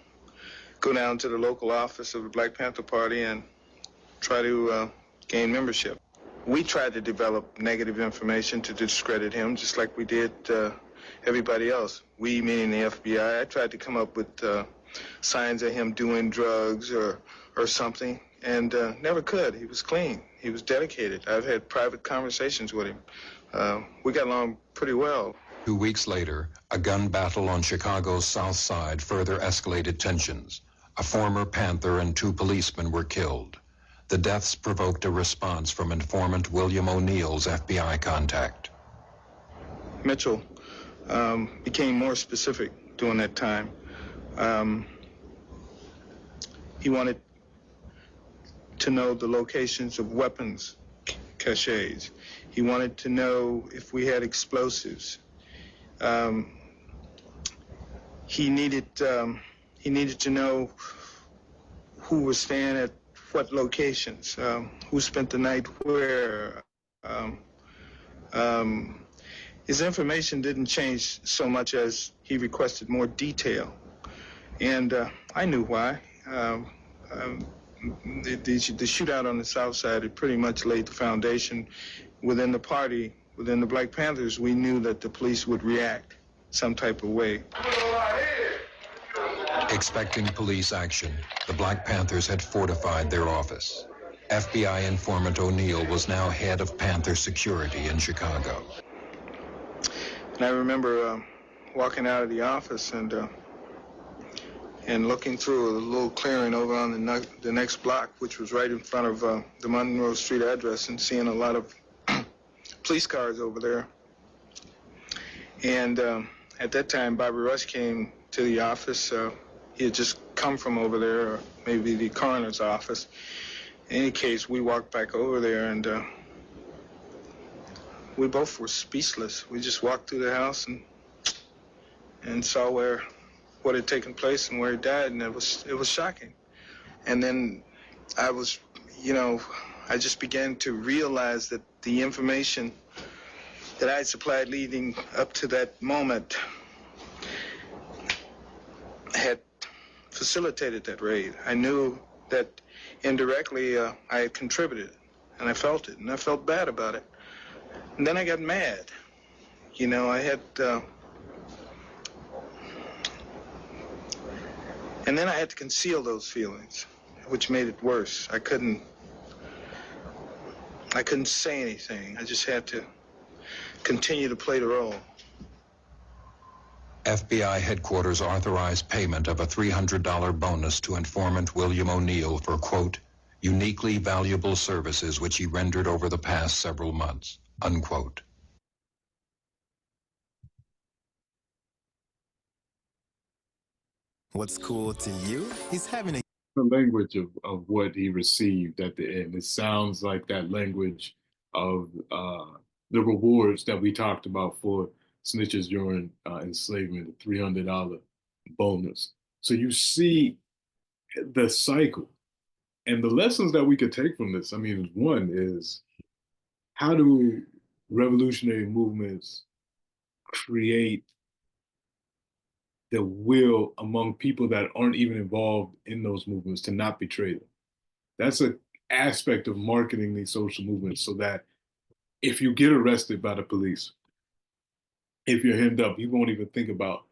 go down to the local office of the Black Panther Party and try to gain membership. We tried to develop negative information to discredit him, just like we did everybody else. We, meaning the FBI, I tried to come up with signs of him doing drugs or something, and never could. He was clean. He was dedicated. I've had private conversations with him. We got along pretty well. 2 weeks later, a gun battle on Chicago's South Side further escalated tensions. A former Panther and 2 policemen were killed. The deaths provoked a response from informant William O'Neill's FBI contact. Mitchell became more specific during that time. He wanted to know the locations of weapons caches. He wanted to know if we had explosives. He needed to know who was staying at what locations, who spent the night where. His information didn't change so much as he requested more detail. And I knew why. The shootout on the South Side had pretty much laid the foundation within the party, within the Black Panthers. We knew that the police would react some type of way. Expecting police action, the Black Panthers had fortified their office. FBI informant O'Neill was now head of Panther security in Chicago. And I remember walking out of the office and looking through a little clearing over on the next block, which was right in front of the Monroe Street address, and seeing a lot of police cars over there. And At that time, Bobby Rush came to the office. He had just come from over there, or maybe the coroner's office. In any case, we walked back over there, and we both were speechless. We just walked through the house and saw what had taken place and where he died, and it was shocking. And then I just began to realize that the information that I had supplied leading up to that moment had facilitated that raid. I knew that indirectly I had contributed, and I felt it, and I felt bad about it. And then I got mad. I had, and then I had to conceal those feelings, which made it worse. I couldn't say anything. I just had to continue to play the role. FBI headquarters authorized payment of a $300 bonus to informant William O'Neill for, quote, uniquely valuable services which he rendered over the past several months, unquote. What's cool to you? He's having a the language of what he received at the end. It sounds like that language of the rewards that we talked about for snitches during enslavement, the $300 bonus. So you see the cycle. And the lessons that we could take from this, I mean, one is, how do revolutionary movements create the will among people that aren't even involved in those movements to not betray them? That's an aspect of marketing these social movements, so that if you get arrested by the police, if you're hemmed up, you won't even think about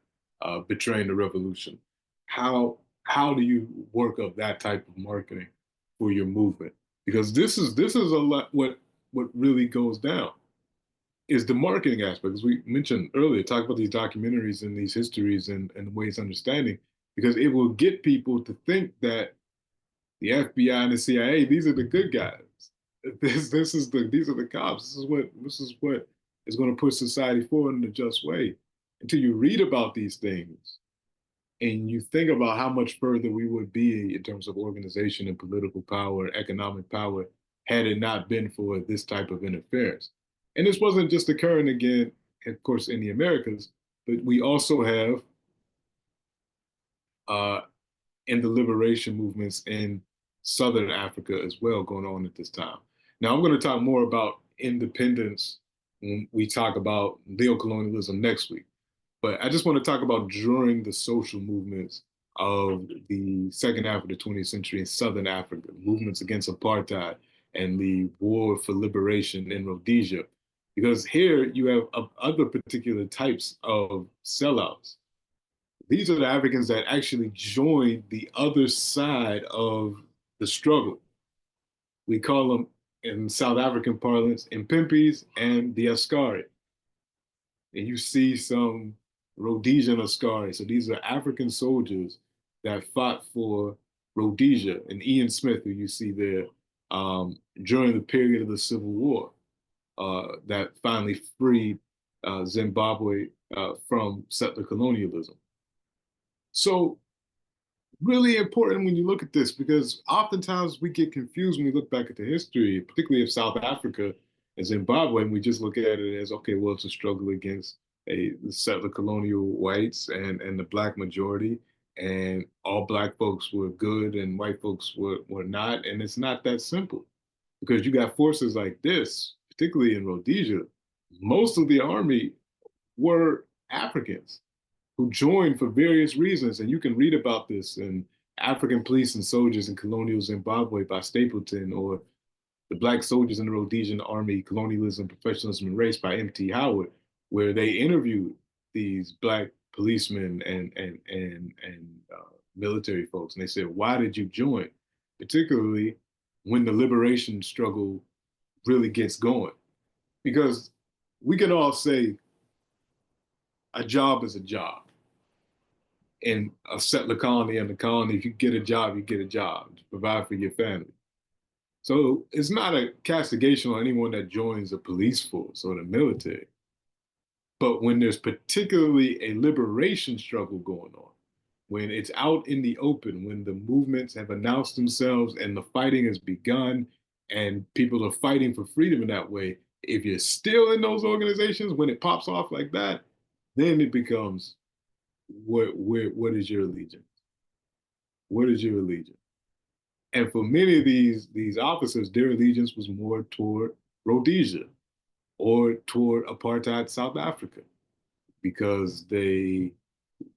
betraying the revolution. How do you work up that type of marketing for your movement? Because this is a lot what really goes down is the marketing aspect. As we mentioned earlier, talk about these documentaries and these histories and the ways of understanding, because it will get people to think that the FBI and the CIA, these are the good guys. These are the cops. This is what is going to push society forward in a just way. Until you read about these things and you think about how much further we would be in terms of organization and political power, economic power, had it not been for this type of interference. And this wasn't just occurring again, of course, in the Americas, but we also have in the liberation movements in Southern Africa as well going on at this time. Now, I'm going to talk more about independence when we talk about neocolonialism next week. But I just want to talk about during the social movements of the second half of the 20th century in Southern Africa, movements against apartheid and the war for liberation in Rhodesia. Because here you have other particular types of sellouts. These are the Africans that actually joined the other side of the struggle. We call them, in South African parlance, Impimpies and the Askari. And you see some Rhodesian Askari. So these are African soldiers that fought for Rhodesia, and Ian Smith, who you see there, during the period of the Civil War, that finally freed Zimbabwe from settler colonialism. So really important when you look at this, because oftentimes we get confused when we look back at the history, particularly of South Africa and Zimbabwe, and we just look at it as, okay, well, it's a struggle against the settler colonial whites and the Black majority, and all Black folks were good and white folks were not. And it's not that simple, because you got forces like this, particularly in Rhodesia. Most of the army were Africans who joined for various reasons. And you can read about this in African Police and Soldiers in Colonial Zimbabwe by Stapleton, or The Black Soldiers in the Rhodesian Army, Colonialism, Professionalism, and Race by M.T. Howard, where they interviewed these Black policemen and military folks. And they said, why did you join? Particularly when the liberation struggle really gets going. Because we can all say a job is a job. In a settler colony and the colony, if you get a job, you get a job to provide for your family. So it's not a castigation on anyone that joins the police force or the military. But when there's particularly a liberation struggle going on, when it's out in the open, when the movements have announced themselves and the fighting has begun and people are fighting for freedom in that way, if you're still in those organizations, when it pops off like that, then it becomes, what is your allegiance? What is your allegiance? And for many of these officers, their allegiance was more toward Rhodesia or toward apartheid South Africa, because they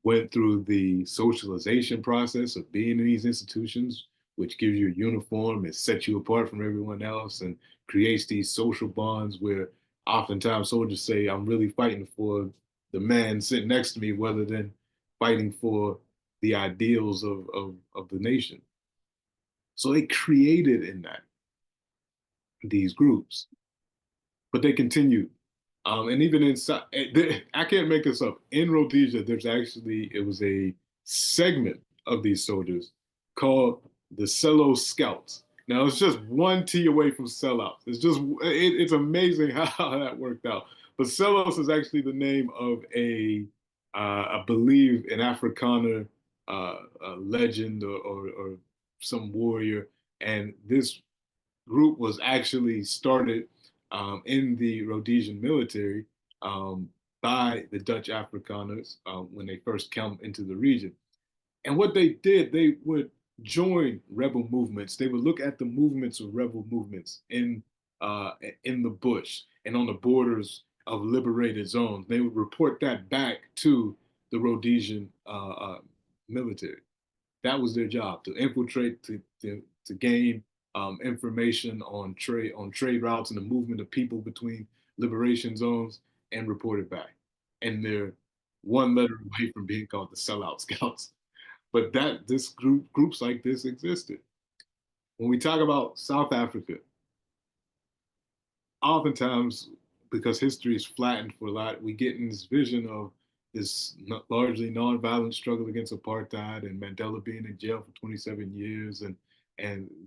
went through the socialization process of being in these institutions, which gives you a uniform and sets you apart from everyone else and creates these social bonds where oftentimes soldiers say, I'm really fighting for the man sitting next to me rather than fighting for the ideals of the nation. So they created in that these groups, but they continued. And even inside, I can't make this up. In Rhodesia, it was a segment of these soldiers called the Cello Scouts. Now it's just one T away from sellouts. It's amazing how that worked out. But Celos is actually the name of I believe, an Afrikaner legend or some warrior. And this group was actually started in the Rhodesian military by the Dutch Afrikaners when they first came into the region. And what they did, they would join rebel movements. They would look at the movements of rebel movements in the bush and on the borders of liberated zones. They would report that back to the Rhodesian military. That was their job, to infiltrate, to gain information on trade routes and the movement of people between liberation zones, and report it back. And they're one letter away from being called the Sellout Scouts. But groups like this existed. When we talk about South Africa, oftentimes, because history is flattened for a lot, we get in this vision of this largely nonviolent struggle against apartheid and Mandela being in jail for 27 years and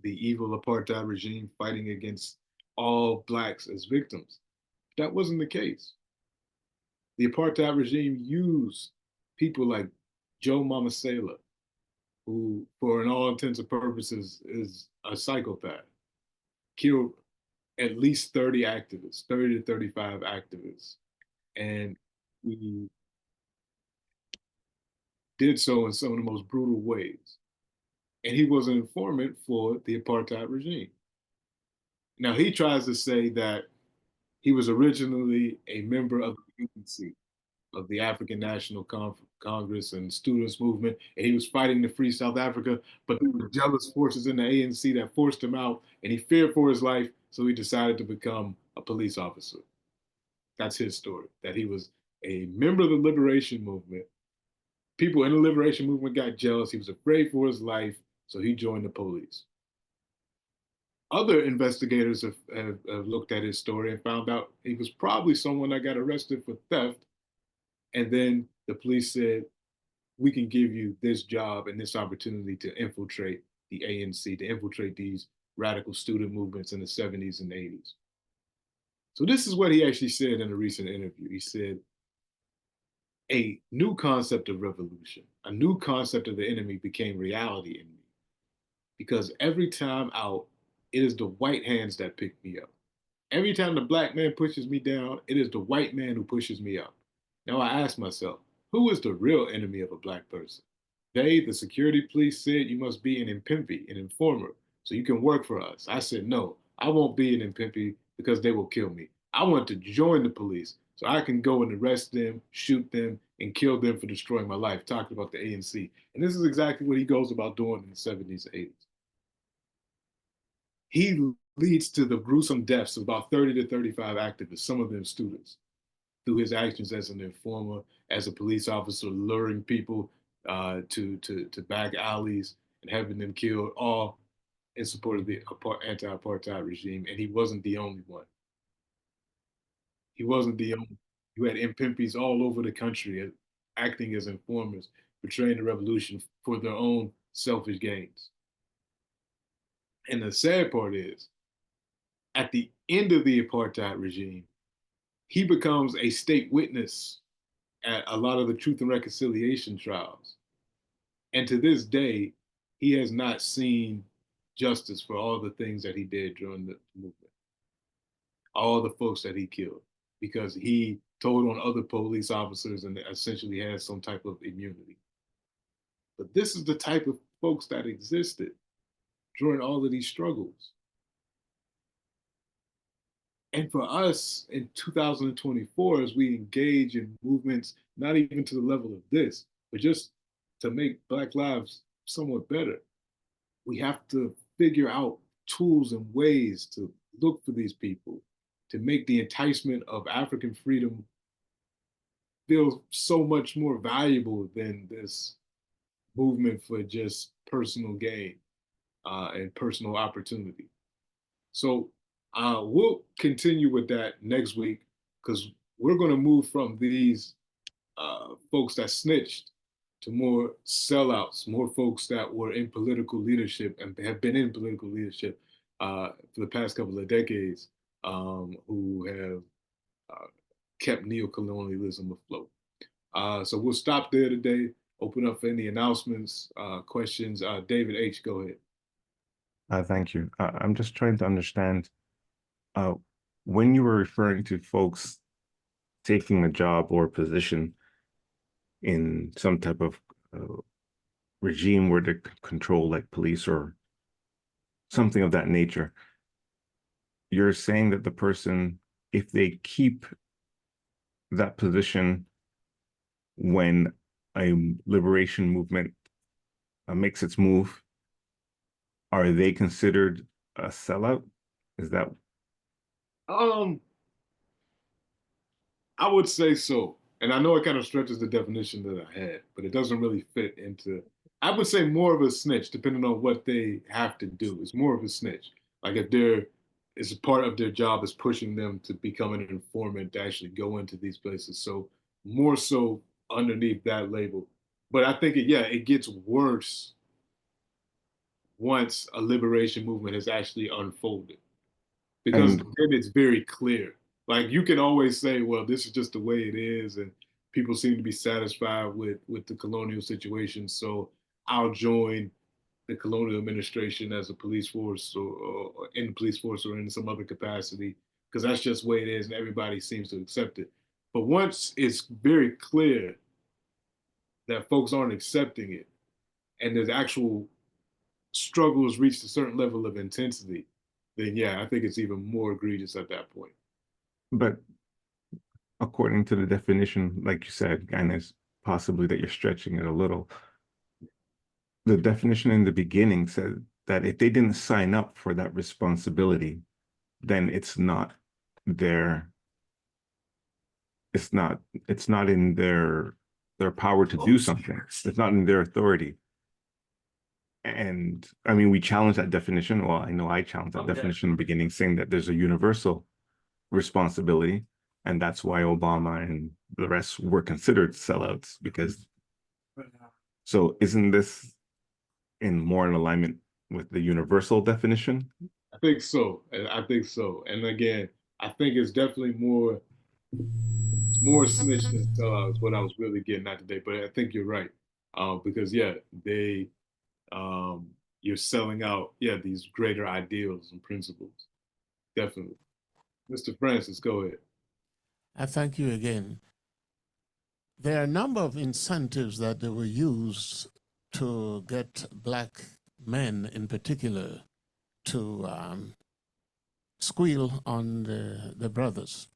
the evil apartheid regime fighting against all Blacks as victims. That wasn't the case. The apartheid regime used people like Joe Mamasela, who, for all intents and purposes, is a psychopath, killed at least 30 activists, 30 to 35 activists. And he did so in some of the most brutal ways. And he was an informant for the apartheid regime. Now, he tries to say that he was originally a member of the ANC, of the African National Congress and students movement, and he was fighting to free South Africa, but there were jealous forces in the ANC that forced him out, and he feared for his life, so he decided to become a police officer. That's his story, that he was a member of the liberation movement. People in the liberation movement got jealous. He was afraid for his life, so he joined the police. Other investigators have looked at his story and found out he was probably someone that got arrested for theft. And then the police said, we can give you this job and this opportunity to infiltrate the ANC, to infiltrate these radical student movements in the 70s and 80s. So this is what he actually said in a recent interview. He said, a new concept of revolution, a new concept of the enemy became reality in me. Because every time out, it is the white hands that pick me up. Every time the Black man pushes me down, it is the white man who pushes me up. Now I ask myself, who is the real enemy of a Black person? They, the security police, said you must be an impimpi, an informer, so you can work for us. I said, no, I won't be an impimpi because they will kill me. I want to join the police so I can go and arrest them, shoot them, and kill them for destroying my life, talking about the ANC. And this is exactly what he goes about doing in the 70s and 80s. He leads to the gruesome deaths of about 30 to 35 activists, some of them students, through his actions as an informer, as a police officer, luring people to back alleys and having them killed, all in support of the anti-apartheid regime. And he wasn't the only one. He wasn't the only. You had MPs all over the country acting as informers, betraying the revolution for their own selfish gains. And the sad part is, at the end of the apartheid regime, he becomes a state witness at a lot of the Truth and Reconciliation trials. And to this day, he has not seen justice for all the things that he did during the movement, all the folks that he killed, because he told on other police officers and essentially has some type of immunity. But this is the type of folks that existed during all of these struggles. And for us in 2024, as we engage in movements, not even to the level of this, but just to make Black lives somewhat better, we have to figure out tools and ways to look for these people, to make the enticement of African freedom feel so much more valuable than this movement for just personal gain and personal opportunity. So we'll continue with that next week, because we're going to move from these folks that snitched to more sellouts, more folks that were in political leadership and have been in political leadership for the past couple of decades, who have kept neocolonialism afloat. So we'll stop there today, open up for any announcements, questions. David H., go ahead. Thank you. I'm just trying to understand, when you were referring to folks taking a job or position in some type of regime where they control, like police or something of that nature, you're saying that the person, if they keep that position when a liberation movement makes its move, are they considered a sellout? Is that? I would say so. And I know it kind of stretches the definition that I had, but it doesn't really fit into, I would say more of a snitch, depending on what they have to do. It's more of a snitch. Like if it's a part of their job is pushing them to become an informant to actually go into these places. So more so underneath that label. But I think it gets worse once a liberation movement has actually unfolded, because then it's very clear. Like you can always say, well, this is just the way it is, and people seem to be satisfied with the colonial situation, so I'll join the colonial administration as a police force or in the police force or in some other capacity, because that's just the way it is and everybody seems to accept it. But once it's very clear that folks aren't accepting it and there's actual struggles reached a certain level of intensity, then I think it's even more egregious at that point. But according to the definition, like you said, and it's possibly that you're stretching it a little, the definition in the beginning said that if they didn't sign up for that responsibility, then it's not in their power to do something. It's not in their authority. And I mean, we challenge that definition. Well, I know I challenged that definition in the beginning, saying that there's a universal responsibility, and that's why Obama and the rest were considered sellouts, because so isn't this more in alignment with the universal definition? I think so. And again, I think it's definitely more snitch than sellout is what I was really getting at today. But I think you're right, because you're selling out these greater ideals and principles. Definitely. Mr. Francis, go ahead. I thank you again. There are a number of incentives that were used to get Black men in particular to squeal on the brothers.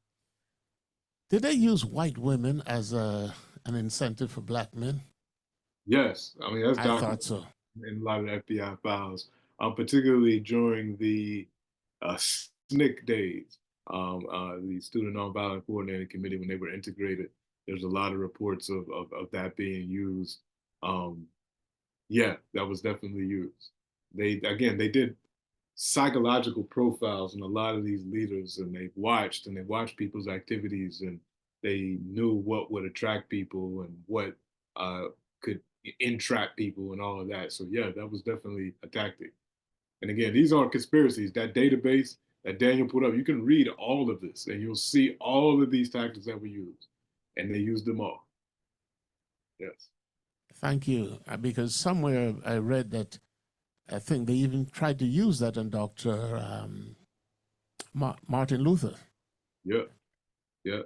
Did they use white women as an incentive for Black men? Yes. I mean, that's I thought so. In a lot of FBI files, particularly during the SNCC days, the Student Nonviolent Coordinating Committee, when they were integrated, there's a lot of reports of that being used. That was definitely used. They did psychological profiles on a lot of these leaders, and they watched people's activities, and they knew what would attract people and what could entrap people and all of that. So that was definitely a tactic. And again, these aren't conspiracies. That database that Daniel put up, you can read all of this and you'll see all of these tactics that we use, and they use them all. Yes. Thank you. Because somewhere I read that I think they even tried to use that on Dr. Martin Luther. Yeah. Yeah.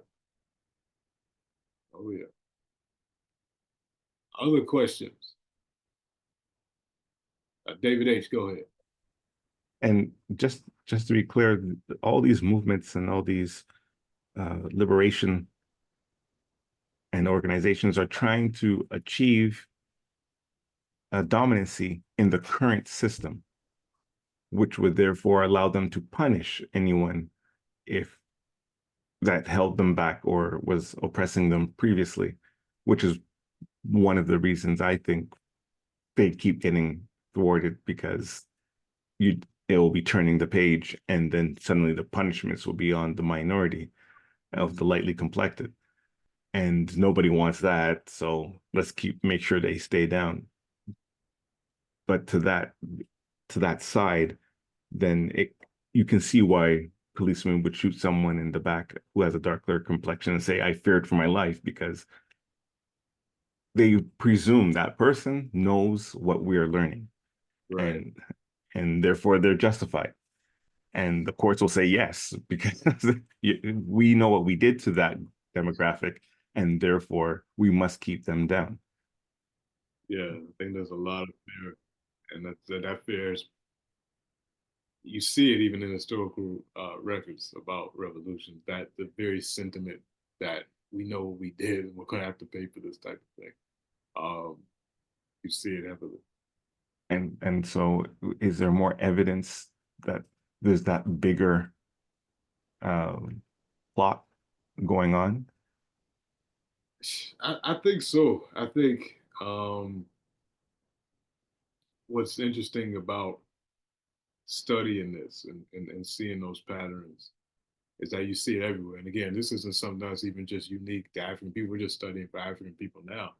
Oh, yeah. Other questions? David H., go ahead. And just to be clear, all these movements and all these liberation and organizations are trying to achieve a dominancy in the current system, which would therefore allow them to punish anyone if that held them back or was oppressing them previously, which is one of the reasons I think they keep getting thwarted, because it will be turning the page and then suddenly the punishments will be on the minority of the lightly complected. And nobody wants that, so let's make sure they stay down. But to that side, then you can see why policemen would shoot someone in the back who has a darker complexion and say, I feared for my life, because they presume that person knows what we are learning. Right. And therefore they're justified. And the courts will say yes, because we know what we did to that demographic, and therefore we must keep them down. Yeah, I think there's a lot of fear, and that fear is, you see it even in historical records about revolutions, that the very sentiment that we know what we did and we're going to have to pay for this type of thing. You see it heavily. And so is there more evidence that there's that bigger plot going on? I think so. I think what's interesting about studying this and seeing those patterns is that you see it everywhere. And again, this isn't something that's even just unique to African people. We're just studying for African people now.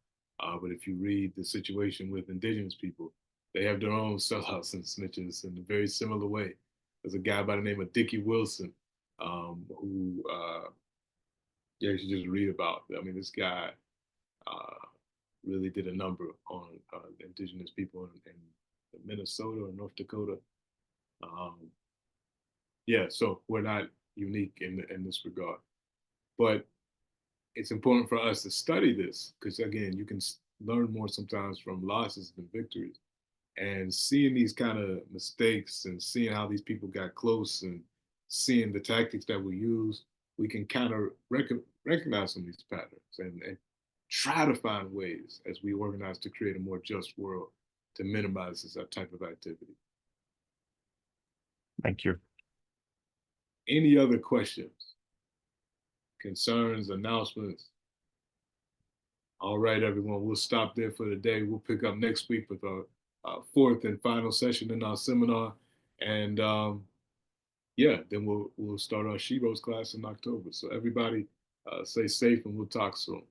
But if you read the situation with indigenous people, they have their own sellouts and snitches in a very similar way. There's a guy by the name of Dickie Wilson, who you should just read about. I mean, this guy really did a number on indigenous people in Minnesota or North Dakota. Yeah, so we're not unique in this regard. But it's important for us to study this, because again, you can learn more sometimes from losses than victories. And seeing these kind of mistakes and seeing how these people got close and seeing the tactics that we use, we can kind of recognize some of these patterns and try to find ways as we organize to create a more just world to minimize this type of activity. Thank you. Any other questions, concerns, announcements? All right, everyone, we'll stop there for the day. We'll pick up next week with our fourth and final session in our seminar. And yeah, then we'll start our Sheroes class in October. So everybody stay safe, and we'll talk soon.